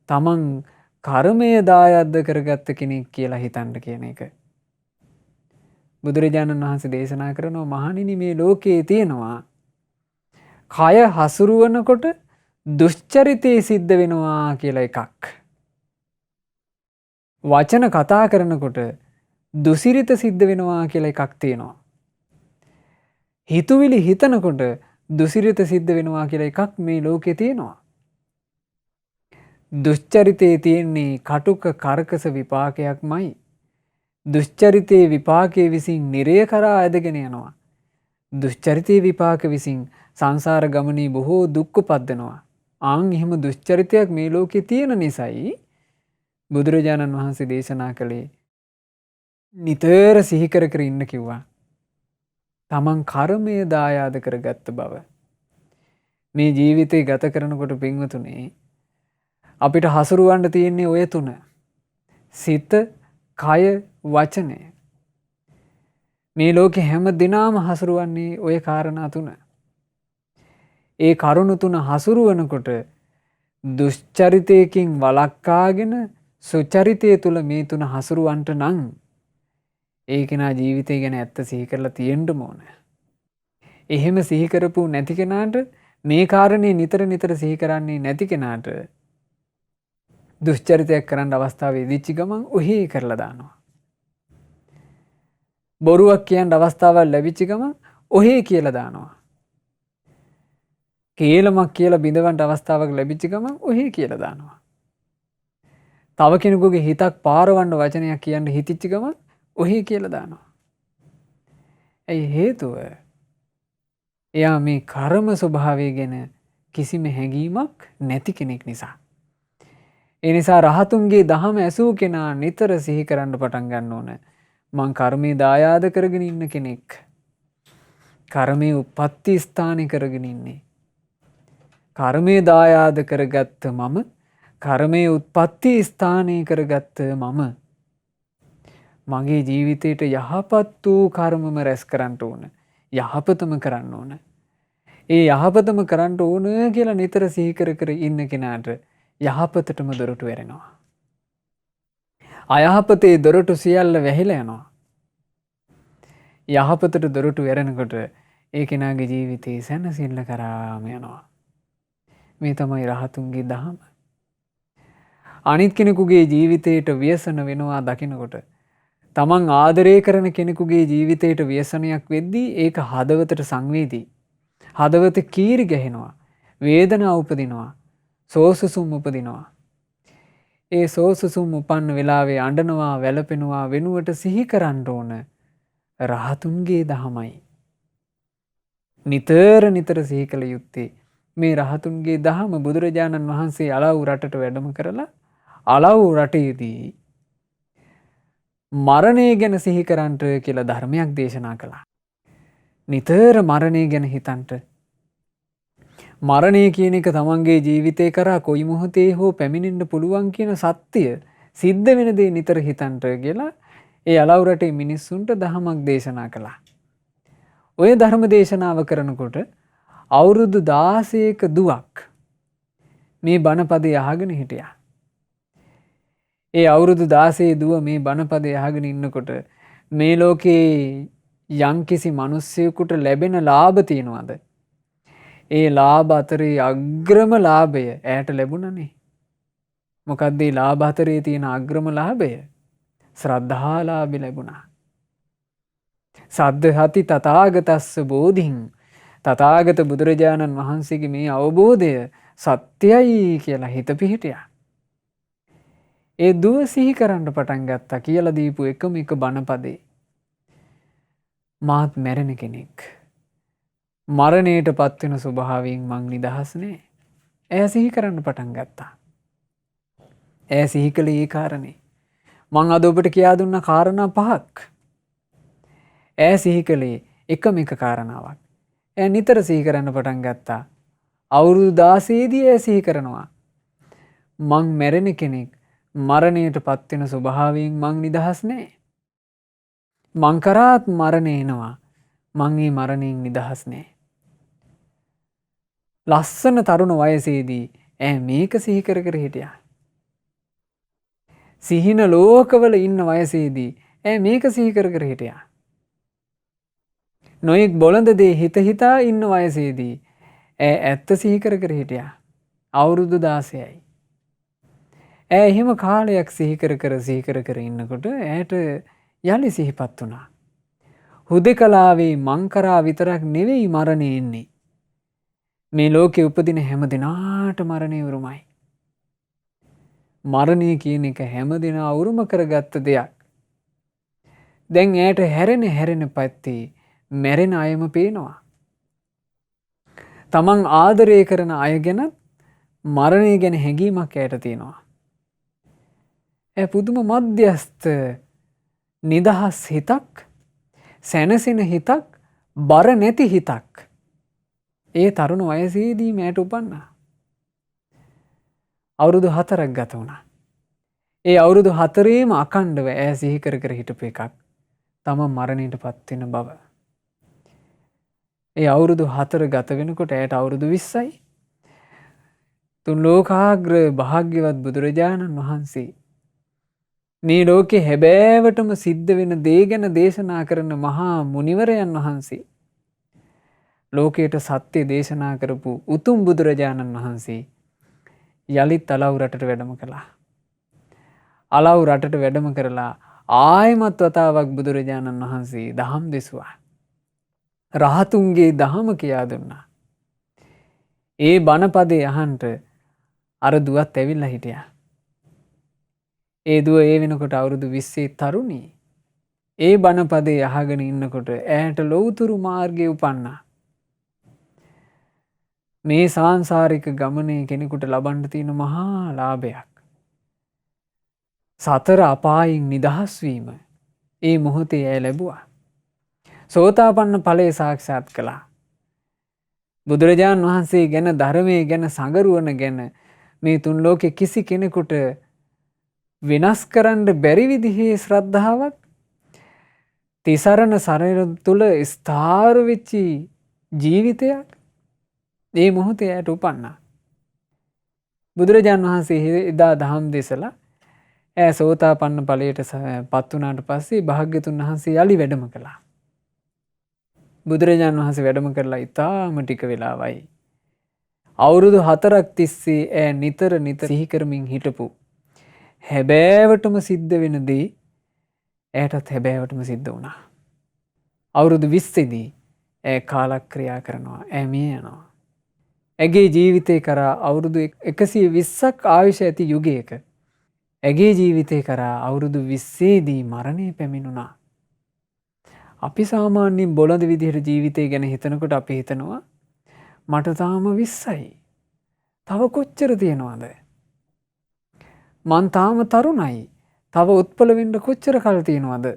තමන් කර්මය දායද්ද කරගත්ත කෙනෙක් කියලා හිතන්න කියන එක. බුදුරජාණන් වහන්සේ දේශනා කරනවා මහණෙනි මේ ලෝකයේ තියෙනවා කය හසුරුවනකොට දුෂ්චරිතේ සිද්ධ වෙනවා කියලා එකක්. වචන කතා කරනකොට දුසිරිත සිද්ධ වෙනවා කියලා එකක් තියෙනවා. හිතුවිලි හිතනකොට දුසිරිත සිද්ධ වෙනවා කියලා එකක් මේ ලෝකේ තියෙනවා. දුෂ්චරිතේ තියෙන්නේ කටුක කරකස විපාකයක්මයි. දුෂ්චරිතේ විපාකයේ විසින් නිරය කරා ඇදගෙන යනවා. දුෂ්චරිතේ විපාක විසින් සංසාර ගමනේ බොහෝ දුක් උපද්දනවා. ආන් එහෙම දුෂ්චරිතයක් මේ ලෝකේ තියෙන නිසායි බුදුරජාණන් වහන්සේ දේශනා කළේ නිතර සිහි කර කර ඉන්න කිව්වා. තමන් කර්මය දායාද කරගත්ත බව. මේ ජීවිතේ ගත කරනකොට පින්වතුනි අපිට හසුරුවන්න තියෙන්නේ ඔය තුන. සිත, කය, වචනය. මේ ලෝකේ හැම දිනම හසුරුවන්නේ ඔය කාරණා තුන. ඒ කරුණු තුන හසුරුවනකොට දුෂ්චරිතයකින් වළක්වාගෙන සුචරිතය තුල මේ තුන හසුරුවන්ට නම් ඒ කෙනා ජීවිතය ගැන ඇත්ත සිහි කරලා තියෙන්න ඕන. එහෙම සිහි කරපු නැති කෙනාට මේ කාරණේ නිතර නිතර සිහි කරන්නේ නැති කෙනාට දුෂ්චරිතයක් කරන්න අවස්ථාව ඉදිච්ච ගමන් ඔහි කරලා දානවා. බොරුවක් කියන්න අවස්ථාවක් ලැබිච්ච ගමන් ඔහි කියලා දානවා. කේලමක් කියලා බිඳවන්න අවස්ථාවක් ලැබිච්ච ගමන් ඔහි කියලා දානවා. තව කෙනෙකුගේ හිතක් පාරවන්න වචනයක් කියන්න හිතිච්ච ගමන් ඔහි කියලා දානවා. ඇයි හේතුව? එයා මේ කර්ම ස්වභාවය ගැන කිසිම හැඟීමක් නැති කෙනෙක් නිසා. ඒ නිසා රහතුන්ගේ දහම ඇසූ කෙනා නිතර සිහි කරන්න පටන් ගන්න ඕන. මං කර්මයේ දායාද කරගෙන ඉන්න කෙනෙක්. කර්මයේ උප්පත්ති ස්ථානේ කරගෙන ඉන්නේ. කර්මයේ දායාද කරගත්ත මම කර්මයේ උත්පත්ති ස්ථානේ කරගත්ත මම මගේ ජීවිතයට යහපත් වූ කර්මම රැස් කරන්න ඕන. යහපතම කරන්න ඕන. ඒ යහපතම කරන්න ඕන කියලා නිතර සිහි කර කර ඉන්න කෙනාට යහපතටම දොරටු ඇරෙනවා. අයහපතේ දොරටු සියල්ල වැහිලා යනවා. යහපතට දොරටු ඇරෙනකොට ඒ කෙනාගේ ජීවිතේ සැනසෙල්ල කරාම යනවා. මේ තමයි රහතුන්ගේ දහම. අනිත් කෙනෙකුගේ ජීවිතයට ව්‍යසන වෙනවා දකිනකොට තමන් ආදරය කරන කෙනෙකුගේ ජීවිතයට ව්‍යසනයක් වෙද්දී ඒක හදවතට සංවේදී. හදවත කීරි ගැහෙනවා. වේදනාව උපදිනවා. සෝසුසුම් උපදිනවා. ඒ සෝසුසුම් උපන්න වෙලාවේ අඬනවා වැළපෙනවා වෙනුවට සිහි කරන්න ඕන රහතුන්ගේ දහමයි. නිතර නිතර සිහි කළ යුත්තේ මේ රහතුන්ගේ දහම බුදුරජාණන් වහන්සේ අලව් රටට වැඩම කරලා අලව් රටේදී මරණය ගැන සිහි කරන්ට කියලා ධර්මයක් දේශනා කළා. නිතර මරණය ගැන හිතන්ට. මරණය කියන එක තමන්ගේ ජීවිතය කරා කොයි මොහොතේ හෝ පැමිණෙන්න පුළුවන් කියන සත්‍යය සිද්ධ වෙන දේ නිතර හිතන්ට කියලා ඒ අලව් රටේ මිනිස්සුන්ට දහමක් දේශනා කළා. ඔය ධර්ම දේශනාව කරනකොට අවුරුදු 16ක දුවක් මේ බණපදේ අහගෙන හිටියා. ඒ අවුරුදු 16 දුව මේ බණපදේ අහගෙන ඉන්නකොට මේ ලෝකේ යම්කිසි මිනිස්සෙකුට ලැබෙන ලාභ තියනවාද? ඒ ලාභ අතරේ අග්‍රම ලාභය ඈට ලැබුණනේ. මොකක්ද මේ ලාභ අතරේ තියෙන අග්‍රම ලාභය? ශ්‍රද්ධාලාභය ලැබුණා. සද්ධාති තථාගතස්ස බෝධින්, තථාගත බුදුරජාණන් වහන්සේගේ මේ අවබෝධය සත්‍යයි කියලා හිත පිහිටියා. ඒ දුව සිහි කරන්න පටන් ගත්තා කියලා දීපු එකම එක බණපදේ. මාත් මැරෙන කෙනෙක්. මරණයට පත්වෙන ස්වභාවයෙන් මං නිදහස් නෑ. ඈ සිහි කරන්න පටන් ගත්තා. ඈ සිහි කළේ ඒ කාරණේ. මං අද ඔබට කියා දුන්න කාරණා 5ක්. ඈ සිහි කළේ එකම එක කාරණාවක්. ඈ නිතර සිහි කරන්න පටන් ගත්තා. අවුරුදු 16 දී ඈ සිහි කරනවා. මං මැරෙන කෙනෙක්. මරණයට පත්වෙන ස්වභාවයෙන් මං නිදහස් නෑ. මං කරාත් මරණය එනවා. මං මේ මරණයෙන් නිදහස් නෑ. ලස්සන තරුණ වයසේදී ඈ මේක සිහි කර කර හිටියා. සිහින ලෝකවල ඉන්න වයසේදී ඈ මේක සිහි කර කර හිටියා. නොයෙක් බොළඳ දේ හිත හිතා ඉන්න වයසේදී ඈ ඇත්ත සිහි කර කර හිටියා. අවුරුදු 16යි. ඈ එහෙම කාලයක් සිහි කර කර ඉන්නකොට ඈට යලි සිහිපත් වුණා. හුදෙකලාවේ මං කරා විතරක් නෙවෙයි මරණය එන්නේ. මේ ලෝකේ උපදින හැම දිනාට මරණය උරුමයි. මරණය කියන එක හැම දිනා උරුම කරගත්ත දෙයක්. දැන් ඈට හැරෙන පැත්තේ මැරෙන අයම පේනවා. තමන් ආදරය කරන අය ගැන මරණය ගැන හැඟීමක් ඈට තියෙනවා. ඈ පුදුම මධ්‍යස්ථ නිදහස් හිතක්, සැනසෙන හිතක්, බර නැති හිතක් ඒ තරුණ වයසේදී මෑට උපන්නා. අවුරුදු 4ක් ගත වුණා. ඒ අවුරුදු 4ේම අකණ්ඩව ඈ සිහි කර කර හිටපු එකක් තම මරණයට පත් වෙන බව. ඒ අවුරුදු 4 ගත වෙනකොට ඈට අවුරුදු 20යි. තුන් ලෝකාග්‍ර භාග්‍යවත් බුදුරජාණන් වහන්සේ මේ ලෝකේ හැබෑවටම සිද්ධ වෙන දේ ගැන දේශනා කරන මහා මුනිවරයන් වහන්සේ, ලෝකයට සත්‍ය දේශනා කරපු උතුම් බුදුරජාණන් වහන්සේ යලිත් අලව් රටට වැඩම කළා. අලව් රටට වැඩම කරලා ආයමත් වතාවක් බුදුරජාණන් වහන්සේ දහම් දෙසුවා. රහතුන්ගේ දහම කියා දුන්නා. ඒ බණපදේ අහන්ට අර දුවත් ඇවිල්ලා හිටියා. ඒ දුව ඒ වෙනකොට අවුරුදු 20 තරුණී. ඒ බණපදේ අහගෙන ඉන්නකොට ඈට ලෞතුරු මාර්ගයේ උපන්නා. මේ සාංශාරික ගමනේ කෙනෙකුට ලබන්න තියෙන මහා ලාභයක්. සතර අපායින් නිදහස් වීම ඒ මොහොතේ ඇය ලැබුවා. සෝතාපන්න ඵලය සාක්ෂාත් කළා. බුදුරජාණන් වහන්සේ ගැන, ධර්මයේ ගැන, සංගරුවන ගැන මේ තුන් ලෝකේ කිසි කෙනෙකුට වෙනස් කරන්න බැරි විදිහේ ශ්‍රද්ධාවක් තිසරණ සරණ තුල ස්ථාර වෙච්චි ජීවිතයක් ඒ මොහොතේ ඇයට උපන්නා. බුදුරජාණන් වහන්සේ එදා දහම් දෙසලා ඈ සෝතාපන්න ඵලයට පත් වුණාට පස්සේ භාග්‍යතුන් වහන්සේ යලි වැඩම කළා. බුදුරජාණන් වහන්සේ වැඩම කරලා ඉතාම ටික වෙලාවයි අවුරුදු 4ක් තිස්සේ ඈ නිතර සිහි කරමින් හිටපු හැබෑවටම සිද්ධ වෙන දේ ඈටත් හැබෑවටම සිද්ධ වුණා. අවුරුදු 20 දී ඈ කාලක්‍රියා කරනවා. ඈ මිය යනවා. ඇගේ ජීවිතේ කරා අවුරුදු 120ක් ආයුෂ ඇති යුගයක ඇගේ ජීවිතේ කරා අවුරුදු 20 දී මරණය පැමිණුණා. අපි සාමාන්‍යයෙන් බොළඳ විදිහට ජීවිතය ගැන හිතනකොට අපි හිතනවා මට තාම 20යි. තව කොච්චර තියෙනවද? මං තාම තරුණයි. තව උත්පල වෙන්න කොච්චර කල් තියෙනවද?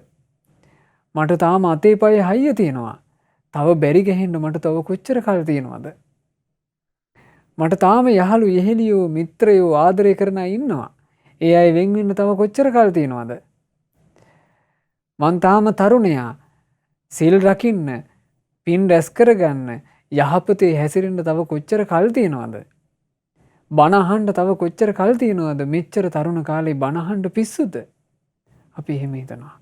මට තාම අතේ පයේ හයිය තියෙනවා. තව බැරි ගහෙන්න මට තව කොච්චර කල් තියෙනවද? මට තාම යහළු යෙහෙලියෝ මිත්‍රයෝ ආදරය කරන අය ඉන්නවා. ඒ අය වෙන් වෙන්න තව කොච්චර කල් තියෙනවද? මං තාම තරුණයා. සිල් රකින්න, පින් රැස් කරගන්න, යහපතේ හැසිරෙන්න තව කොච්චර කල් තියෙනවද? බණ අහන්න තව කොච්චර කල් තියෙනවද? මෙච්චර තරුණ කාලේ බණ අහන්න පිස්සුද? අපි එහෙම හිතනවා.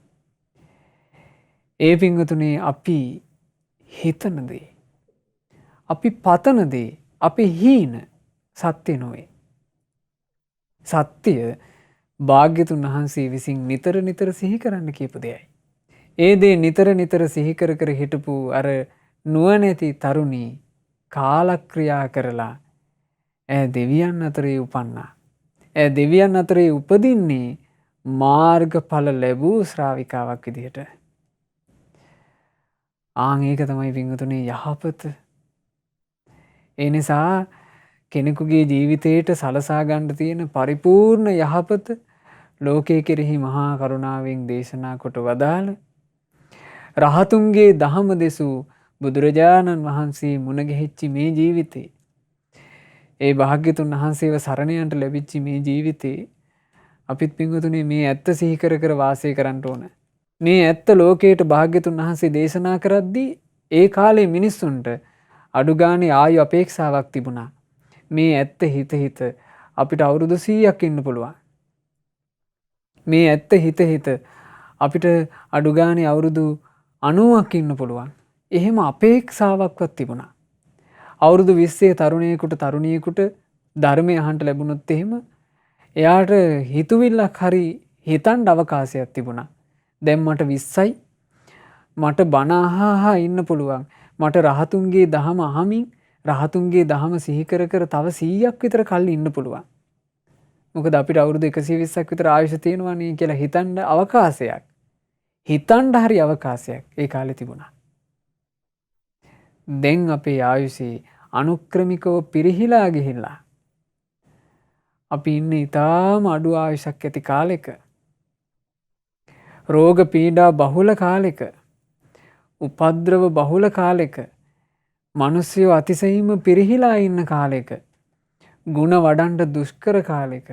ඒ පින්වතුනි, අපි හිතන දේ, අපි පතන දේ, අපි හීන සත්‍ය නොවේ. සත්‍ය භාග්‍යතුන් වහන්සේ විසින් නිතර නිතර සිහි කරන්න කියපු දෙයයි. ඒ දේ නිතර නිතර සිහි කර කර හිටපු අර නුවණැති තරුණී කාලක්‍රියා කරලා ඈ දෙවියන් අතරේ උපන්නා. ඈ දෙවියන් අතරේ උපදින්නේ මාර්ගඵල ලැබූ ශ්‍රාවිකාවක් විදිහට. ඒක තමයි පින්වතුනි යහපත. ඒ නිසා කෙනෙකුගේ ජීවිතයට සලසා ගන්න තියෙන පරිපූර්ණ යහපත ලෝකයේ කෙරෙහි මහා කරුණාවෙන් දේශනා කොට වදාළ රහතුන්ගේ දහම දෙසූ බුදුරජාණන් වහන්සේ මුණ ගැහිච්ච මේ ජීවිතේ, ඒ භාග්‍යතුන් වහන්සේව සරණ යන්නට ලැබිච්ච මේ ජීවිතේ අපිත් පින්වතුනි මේ ඇත්ත සිහි කර කර වාසය කරන්න ඕන. මේ ඇත්ත ලෝකයට භාග්‍යතුන් වහන්සේ දේශනා කරද්දී ඒ කාලේ මිනිස්සුන්ට අඩු ගානේ ආයු අපේක්ෂාවක් තිබුණා. මේ ඇත්ත හිත හිත අපිට අවුරුදු 100ක් ඉන්න පුළුවන්. මේ ඇත්ත හිත හිත අපිට අඩු ගානේ අවුරුදු 90ක් ඉන්න පුළුවන්. එහෙම අපේක්ෂාවක්වත් තිබුණා. අවුරුදු 20 තරුණයෙකුට තරුණියෙකුට ධර්මය අහන්න ලැබුණොත් එහෙම එයාට හිතුවිල්ලක් හරි හිතන්න අවකාශයක් තිබුණා. දැන් මට 20යි. මට බණ අහහා ඉන්න පුළුවන්. මට රහතුන්ගේ දහම අහමින් රහතුන්ගේ දහම සිහි කර කර තව 100ක් විතර කල් ඉන්න පුළුවන්. මොකද අපිට අවුරුදු 120ක් විතර ආයුෂ තියෙනවානේ කියලා හිතන්න අවකාශයක්. හිතන්න හරි අවකාශයක් ඒ කාලේ තිබුණා. දැන් අපේ ආයුෂේ අනුක්‍රමිකව පිරිහිලා ගිහිල්ලා අපි ඉන්නේ ඊටාම අඩු ආයුෂක් ඇති කාලෙක. රෝග පීඩා බහුල කාලෙක. උපද්‍රව බහුල කාලෙක. මිනිස්සු අතිශයින්ම පිරිහිලා ඉන්න කාලෙක. ಗುಣ වඩන්න දුෂ්කර කාලෙක.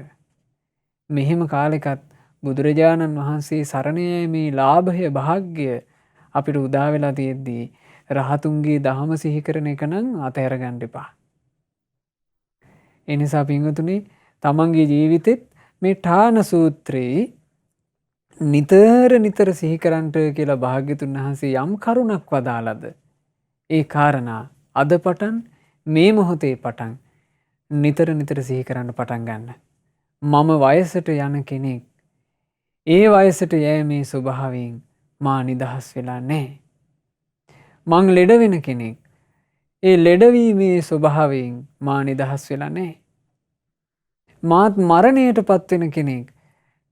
මෙහෙම කාලෙකත් බුදුරජාණන් වහන්සේ සරණ යෑමේ ලාභය භාග්‍ය අපිට උදා වෙලා තියෙද්දී රහතුන්ගේ දහම සිහි කරන එක නම් අතහැර ගන්න එපා. ඒ නිසා පින්වතුනි, තමන්ගේ ජීවිතෙත් මේ ඨාන සූත්‍රේ නිතර නිතර සිහි කරන්ට කියලා භාග්‍යතුන් වහන්සේ යම් කරුණක් වදාළද ඒ කාරණා අද පටන් මේ මොහොතේ පටන් නිතර නිතර සිහි කරන්න පටන් ගන්න. මම වයසට යන කෙනෙක්. ඒ වයසට යෑමේ ස්වභාවයෙන් මා නිදහස් වෙලා නැහැ. මං ලෙඩ වෙන කෙනෙක්. ඒ ලෙඩවීමේ ස්වභාවයෙන් මා නිදහස් වෙලා නැහැ. මාත් මරණයට පත් වෙන කෙනෙක්.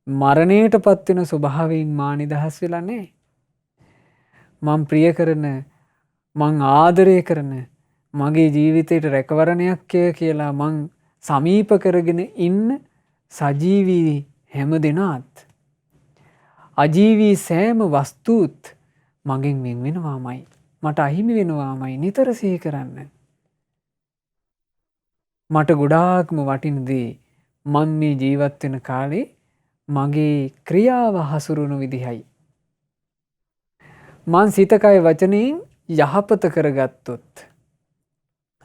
මරණයට පත් වෙන ස්වභාවයෙන් මා නිදහස් වෙලා නැහැ. මං ප්‍රිය කරන, මං ආදරය කරන, මගේ ජීවිතයට රැකවරණයක් කියලා මං සමීප කරගෙන ඉන්න සජීවී හැම දෙනාත් අජීවී සෑම වස්තුත් මගෙන් වෙන් වෙනවාමයි. මට අහිමි වෙනවාමයි. නිතර සිහි කරන්න. මට ගොඩාක්ම වටින දේ මම මේ ජීවත් වෙන කාලේ මගේ ක්‍රියාව හසුරුවන විදිහයි. මං සිත කය වචනයෙන් යහපත කරගත්තොත්,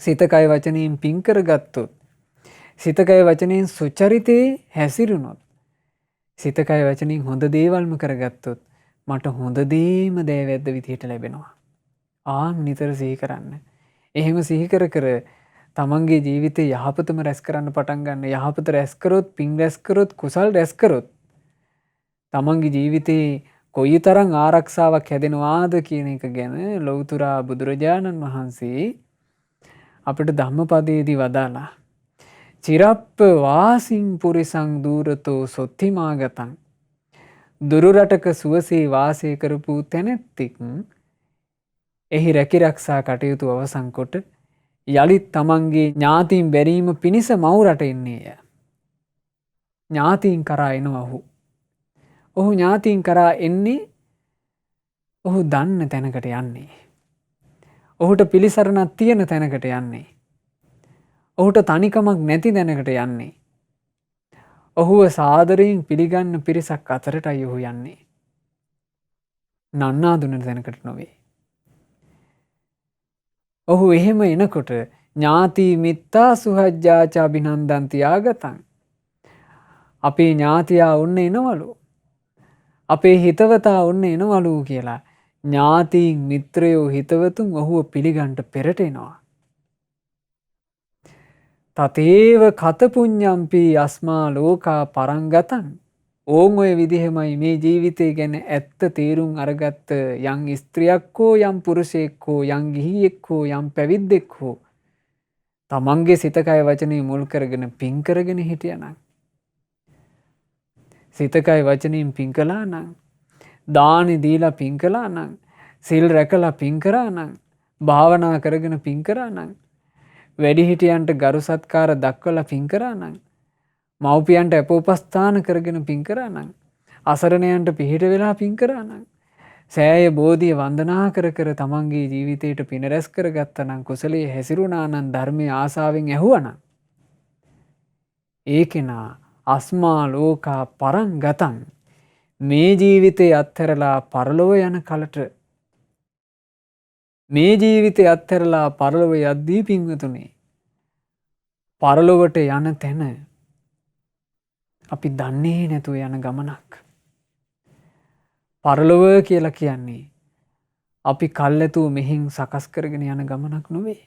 සිත කය වචනයෙන් පින් කරගත්තොත්, සිත කය වචනයෙන් සුචරිතේ හැසිරුණොත්, සිත කය වචනයෙන් හොඳ දේවල්ම කරගත්තොත් මට හොඳ දේම දෑවැද්ද විදිහට ලැබෙනවා. නිතර සිහි කරන්න. එහෙම සිහි කර කර තමන්ගේ ජීවිතේ යහපතම රැස් කරන්න පටන් ගන්න. යහපත රැස් කරොත්, පින් රැස් කරොත්, කුසල් රැස් කරොත් තමන්ගේ ජීවිතේ කොයිතරම් ආරක්ෂාවක් හැදෙනවාද කියන එක ගැන ලෞතුරා බුදුරජාණන් වහන්සේ අපිට ධම්මපදයේදී වදාලා. චිරප්ප වාසින් පුරිසං දූරතෝ සොත්තිමාගතං. දුරු රටක සුවසේ වාසය කරපු තැනැත්තෙක් එහි රැකිරක්ෂා කටයුතු අවසන් කොට යළිත් තමන්ගේ ඥාතීන් බැරීම පිණිස මවුරට එන්නේය. ඥාතීන් කරා එනවා ඔහු. ඔහු ඥාතීන් කරා එන්නේ ඔහු දන්න තැනකට යන්නේ. ඔහුට පිළිසරණක් තියෙන තැනකට යන්නේ. ඔහුට තනිකමක් නැති දැනකට යන්නේ. ඔහුව සාදරයෙන් පිළිගන්න පිරිසක් අතරටයි ඔහු යන්නේ. නන්නා දුන්න තැනකට නොවේ. ඔහු එහෙම එනකොට ඥාති මිත්තා සුහජ්ජාචා අභිනන්දන්තියාගතන්. අපේ ඥාතියා ඔන්න එනවලු. අපේ හිතවතා ඔන්න එනවලු කියලා ඥාතීන් මිත්‍රයෝ හිතවතුන් ඔහුව පිළිගන්ට පෙරට එනවා. තතේව කතපුඤ්ඤම්පි අස්මා ලෝකා පරංගතන්. ඕන් ඔය විදිහමයි මේ ජීවිතය ගැන ඇත්ත තේරුම් අරගත්ත යම් ස්ත්‍රියක් හෝ යම් පුරුෂයෙක් හෝ යම් ගිහියෙක් හෝ යම් පැවිද්දෙක් හෝ තමන්ගේ සිත කය වචනේ මුල් කරගෙන පින් කරගෙන හිටියනම්, සිත කය වචනෙන් පින් කළා නම්, දානි දීලා පින් කළා නම්, සිල් රැකලා පින් කරා නම්, භාවනා කරගෙන පින් කරා නම්, වැඩිහිටියන්ට ගරු සත්කාර දක්වලා පින් කරා නම්, මව්පියන්ට අපෝපස්ථාන කරගෙන පින් කරා නම්, අසරණයන්ට පිහිට වෙලා පින් කරා නම්, සෑය බෝධිය වන්දනා කර කර තමන්ගේ ජීවිතයට පින රැස් කරගත්තා නම්, කුසලයේ හැසිරුණා නම්, ධර්මයේ ආසාවෙන් ඇහුවා නම්, ඒ කෙනා අස්මා ලෝකා පරං ගතං. මේ ජීවිතේ අත්හැරලා පරලොව යන කලට, මේ ජීවිතේ අත්හැරලා පරලොව යද්දී පින්වතුනි, පරලොවට යන තැන අපි දන්නේ නැතුව යන ගමනක්. පරලොව කියලා කියන්නේ අපි කල්ැතුව මෙහින් සකස් කරගෙන යන ගමනක් නොවේ.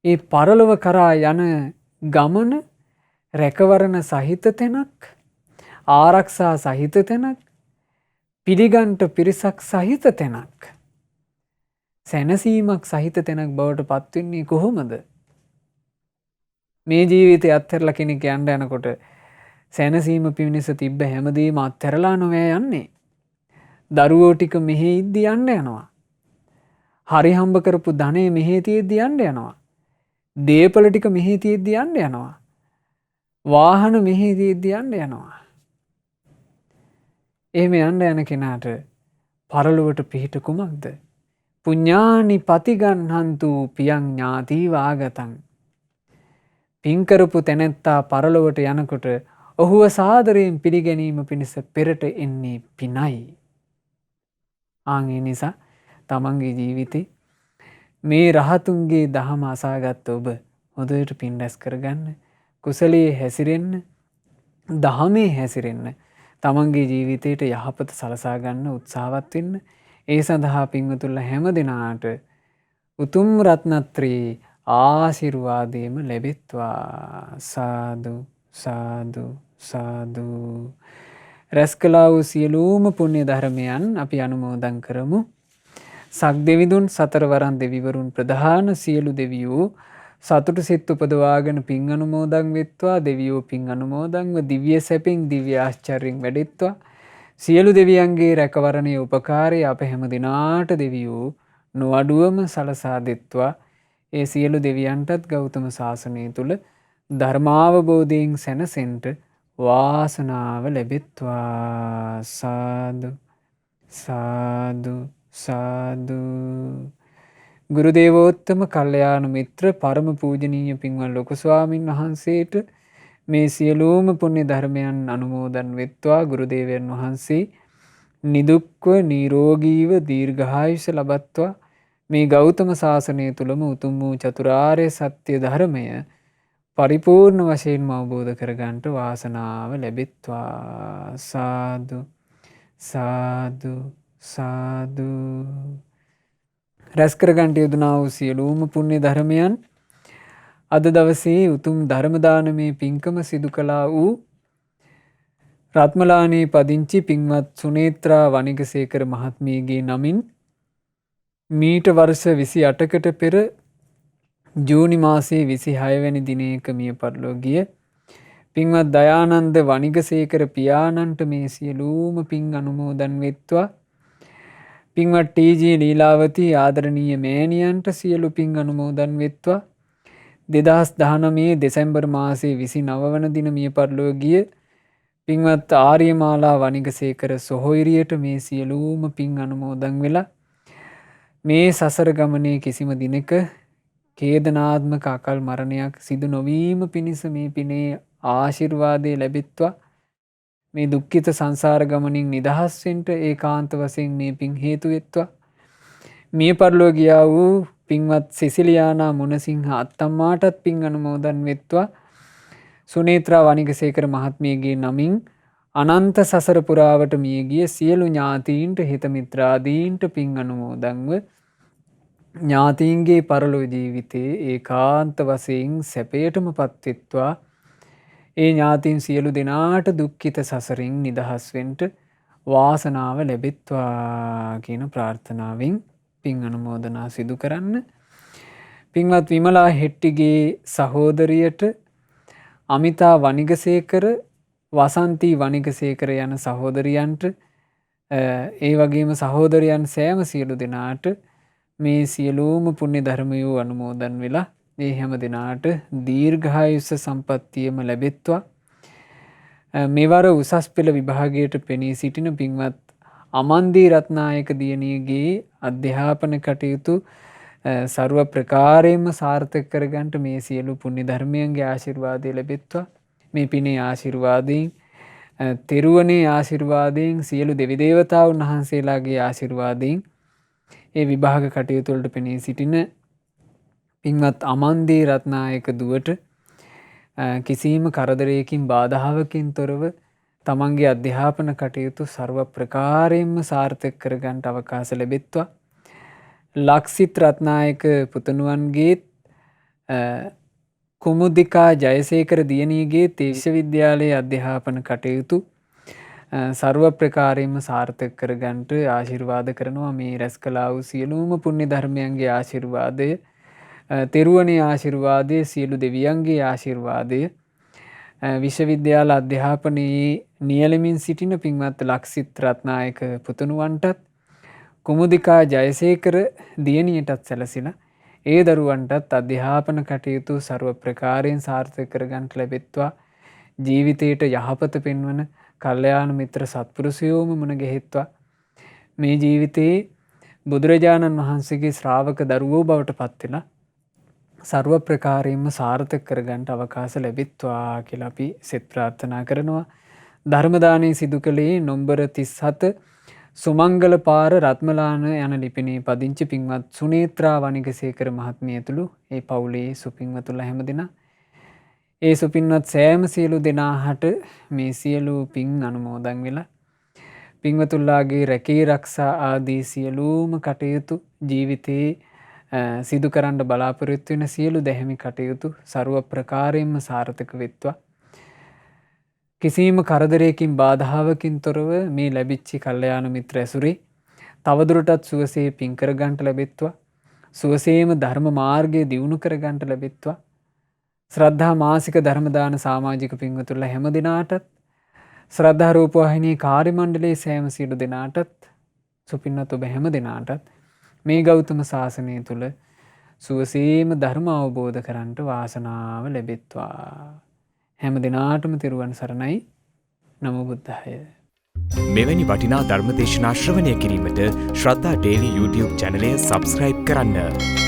ඒ පරලොව කරා යන ගමන රැකවරණ සහිත තැනක්, ආරක්ෂා සහිත තැනක්, පිළිගන්ට පිරිසක් සහිත තැනක්, සැනසීමක් සහිත තැනක් බවට පත්වෙන්නේ කොහොමද? මේ ජීවිතය අත්හැරලා කෙනෙක් යන්න යනකොට සැනසීම පිණිස තිබ්බ හැමදේම අත්හැරලා නොවෑ යන්නේ. දරුවෝ ටික මෙහෙ ඉද්දි යන්න යනවා. හරි හම්බ කරපු ධනෙ මෙහෙ තියෙද්දි යන්න යනවා. දේපල ටික මෙහෙ තියෙද්දි යන්න යනවා. වාහන මෙහෙ තියෙද්දි යන්න යනවා. එහෙම යන්න යන කෙනාට පරලොවට පිහිට කුමක්ද? පුඤ්ඤානි පතිගන්හන්තු පියං ඥාති වාගතං. පින් කරපු තැනැත්තා පරලොවට යනකොට ඔහුව සාදරයෙන් පිළිගැනීම පිණිස පෙරට එන්නේ පිනයි. ඒ නිසා තමන්ගේ ජීවිතේ මේ රහතුන්ගේ දහම අසාගත්ත ඔබ හොඳට පින් රැස් කරගන්න, කුසලයේ හැසිරෙන්න, දහමේ හැසිරෙන්න, තමන්ගේ ජීවිතයට යහපත සලසා ගන්න උත්සාහවත් වෙන්න. ඒ සඳහා පින්වතුන්ලා හැම දිනාට උතුම් රත්නත්‍රයේ ආශිර්වාදයම ලැබෙත්වා. සාදු සාදු සාදු. රැස් කළා වූ සියලුම පුණ්‍ය ධර්මයන් අපි අනුමෝදන් කරමු. සක් දෙවිඳුන්, සතරවරන් දෙවිවරුන් ප්‍රධාන සියලු දෙවියෝ සතුට සිත් උපදවාගෙන පින් අනුමෝදන් වෙත්වා. දෙවියෝ පින් අනුමෝදන්ව දිව්‍ය සැපින් දිව්‍ය ආශ්චර්යෙන් වැඩෙත්වා. සියලු දෙවියන්ගේ රැකවරණයේ උපකාරය අප හැම දිනාට දෙවියෝ නොඅඩුවම සලසා දෙත්වා. ඒ සියලු දෙවියන්ටත් ගෞතම සාසනය තුල ධර්මාවබෝධයෙන් සැනසෙන්ට වාසනාව ලැබෙත්වා. සාදු සාදු සාදු. ගුරු දේවෝත්තම කල්යාණ මිත්‍ර පරම පූජනීය පින්වත් ලොකු ස්වාමින් වහන්සේට මේ සියලුම පුණ්‍ය ධර්මයන් අනුමෝදන් වෙත්වා. ගුරු දේවයන් වහන්සේ නිදුක්ව නිරෝගීව දීර්ඝායුෂ ලබත්වා. මේ ගෞතම සාසනය තුලම උතුම් වූ චතුරාර්ය සත්‍ය ධර්මය පරිපූර්ණ වශයෙන්ම අවබෝධ කරගන්නට වාසනාව ලැබෙත්වා. සාදු සාදු සාදු. රැස් කරගන්නට යෙදුනා වූ සියලුම පුණ්‍ය ධර්මයන් අද දවසේ උතුම් ධර්ම දානමේ පින්කම සිදු කළා වූ රත්මලානේ පදිංචි පින්වත් සුනේත්‍රා වනිගසේකර මහත්මියගේ නමින් මීට වර්ෂ 28කට පෙර ජූනි මාසයේ 26 වැනි දිනයක මිය පරලෝ ගිය පින්වත් දයානන්ද වනිගසේකර පියාණන්ට මේ සියලුම පින් අනුමෝදන් වෙත්වා. පින්වත් ටී.ජී. ලීලාවතී ආදරණීය මෑණියන්ට සියලු පින් අනුමෝදන් වෙත්වා. 2019 දෙසැම්බර් මාසයේ 29 වන දින මිය පරලොව ගිය පින්වත් ආර්යමාලා වනිගසේකර සොහොයුරියට මේ සියලුම පින් අනුමෝදන් වෙලා මේ සසර ගමනේ කිසිම දිනක ඛේදනාත්මක අකල් මරණයක් සිදු නොවීම පිණිස මේ පිනේ ආශිර්වාදය ලැබෙත්වා. මේ දුක්ඛිත සංසාර ගමනින් නිදහස් වෙන්න ඒකාන්ත වශයෙන් මේ පින් හේතු වෙත්වා. මිය පරලොව ගියා වූ පින්වත් සිසිලියානා මුණසිංහ අත්තම්මාටත් පින් අනුමෝදන් වෙත්වා. සුනේත්‍රා වනිගසේකර මහත්මියගේ නමින් අනන්ත සසර පුරාවට මියගිය සියලු ඥාතීන්ට හිත මිත්‍රාදීන්ට පින් අනුමෝදන්ව ඥාතීන්ගේ පරලොව ජීවිතයේ ඒකාන්ත වශයෙන් සැපයටම පත්වෙත්වා. ඒ ඥාතීන් සියලු දෙනාට දුක්ඛිත සසරින් නිදහස් වෙන්න වාසනාව ලැබෙත්වා කියන ප්‍රාර්ථනාවෙන් පින් අනුමෝදනා සිදු කරන්න. පින්වත් විමලා හෙට්ටිගේ සහෝදරියට අමිතා වනිගසේකර වසන්තී වනිගසේකර යන සහෝදරියන්ට ඒ වගේම සහෝදරයන් සෑම සියලු දෙනාට මේ සියලුම පුණ්‍ය ධර්මයෝ අනුමෝදන් වෙලා මේ හැම දෙනාට දීර්ඝායුෂ සම්පන්නියම ලැබෙත්වා. මෙවර උසස් පෙළ විභාගයට පෙනී සිටින පින්වත් අමන්දී රත්නායක දියණියගේ අධ්‍යාපන කටයුතු ਸਰව ප්‍රකාරයෙන්ම සාර්ථක කරගන්නට මේ සියලු පුණ්‍ය ධර්මයන්ගේ ආශිර්වාදය ලැබෙත්වා. මේ පිනේ ආශිර්වාදයෙන් තෙරුවනේ ආශිර්වාදයෙන් සියලු දෙවි දේවතාවුන් වහන්සේලාගේ ආශිර්වාදයෙන් ඒ විභාග කටයුතු වලට පෙනී සිටින පින්වත් අමන්දී රත්නායක දුවට කිසිම කරදරයකින් බාධාවකින් තොරව තමන්ගේ අධ්‍යාපන කටයුතු ਸਰව ප්‍රකාරයෙන්ම සාර්ථක කරගන්නට අවකාශ ලැබෙත්වා. ලක්සිත් රත්නායක පුතණුවන්ගේ කුමුදිකා ජයසේකර දියණියගේ විශ්වවිද්‍යාලයේ අධ්‍යාපන කටයුතු ਸਰව ප්‍රකාරයෙන්ම සාර්ථක කරගන්නට ආශිර්වාද කරනවා. මේ රැස් කළා වූ සියලුම පුණ්‍ය ධර්මයන්ගේ ආශිර්වාදය, තෙරුවනේ ආශිර්වාදය, සියලු දෙවියන්ගේ ආශිර්වාදය, විශ්වවිද්‍යාල අධ්‍යාපනයේ නියැලෙමින් සිටින පින්වත් ලක්සිත් රත්නායක පුතණුවන්ටත් කුමුදිකා ජයසේකර දියණියටත් සැලසිලා ඒ දරුවන්ටත් අධ්‍යාපන කටයුතු ਸਰව ප්‍රකාරයෙන් සාර්ථක කරගන්නට ලැබෙත්වා. ජීවිතයට යහපත පෙන්වන කල්යාණ මිත්‍ර සත්පුරුෂයෝම මුණ ගැහෙත්වා. මේ ජීවිතයේ බුදුරජාණන් වහන්සේගේ ශ්‍රාවක දරුවෝ බවට පත් වෙලා ਸਰව ප්‍රකාරයෙන්ම සාර්ථක කරගන්නට අවකාශ ලැබෙත්වා කියලා අපි සෙත් ප්‍රාර්ථනා කරනවා. ධර්ම දානයේ සිදු කළේ නොම්බර 37 සුමංගල පාර රත්මලාන යන ලිපිනේ පදිංචි පින්වත් සුනේත්‍රා වනිගසේකර මහත්මිය ඇතුළු ඒ පවුලේ සුපින්වතුන්ලා හැමදෙනා ඒ සුපින්වත් සෑම සියලු දෙනාට මේ සියලු පින් අනුමෝදන් වෙලා පින්වතුන්ලාගේ රැකී රක්ෂා ආදී සියලුම කටයුතු ජීවිතේ සිදු කරන්න බලාපොරොත්තු වෙන සියලු දැහැමි කටයුතු ਸਰව ප්‍රකාරයෙන්ම සාර්ථක වෙත්වා. කිසිම කරදරයකින් බාධාවකින් තොරව මේ ලැබිච්ච කල්යාණ මිත්‍ර ඇසුරේ තවදුරටත් සුවසේ පින් කරගන්නට ලැබෙත්වා. සුවසේම ධර්ම මාර්ගය දියුණු කරගන්නට ලැබෙත්වා. ශ්‍රද්ධා මාසික ධර්ම දාන සමාජික පින්වතුන්ලා හැම දිනාටත් ශ්‍රද්ධා රූපවාහිනී කාර්ය මණ්ඩලයේ සෑම සියලු දෙනාටත් සුපින්වත් ඔබ හැම දිනාටත් මේ ගෞතම ශාසනය තුල සුවසේම ධර්ම අවබෝධ කරගන්නට වාසනාව ලැබෙත්වා. හැම දිනාටම තෙරුවන් සරණයි. නමෝ බුද්ධාය. මෙවැනි වටිනා ධර්ම දේශනා ශ්‍රවණය කිරීමට ශ්‍රද්ධා ඩේලි YouTube චැනලය සබ්ස්ක්‍රයිබ් කරන්න.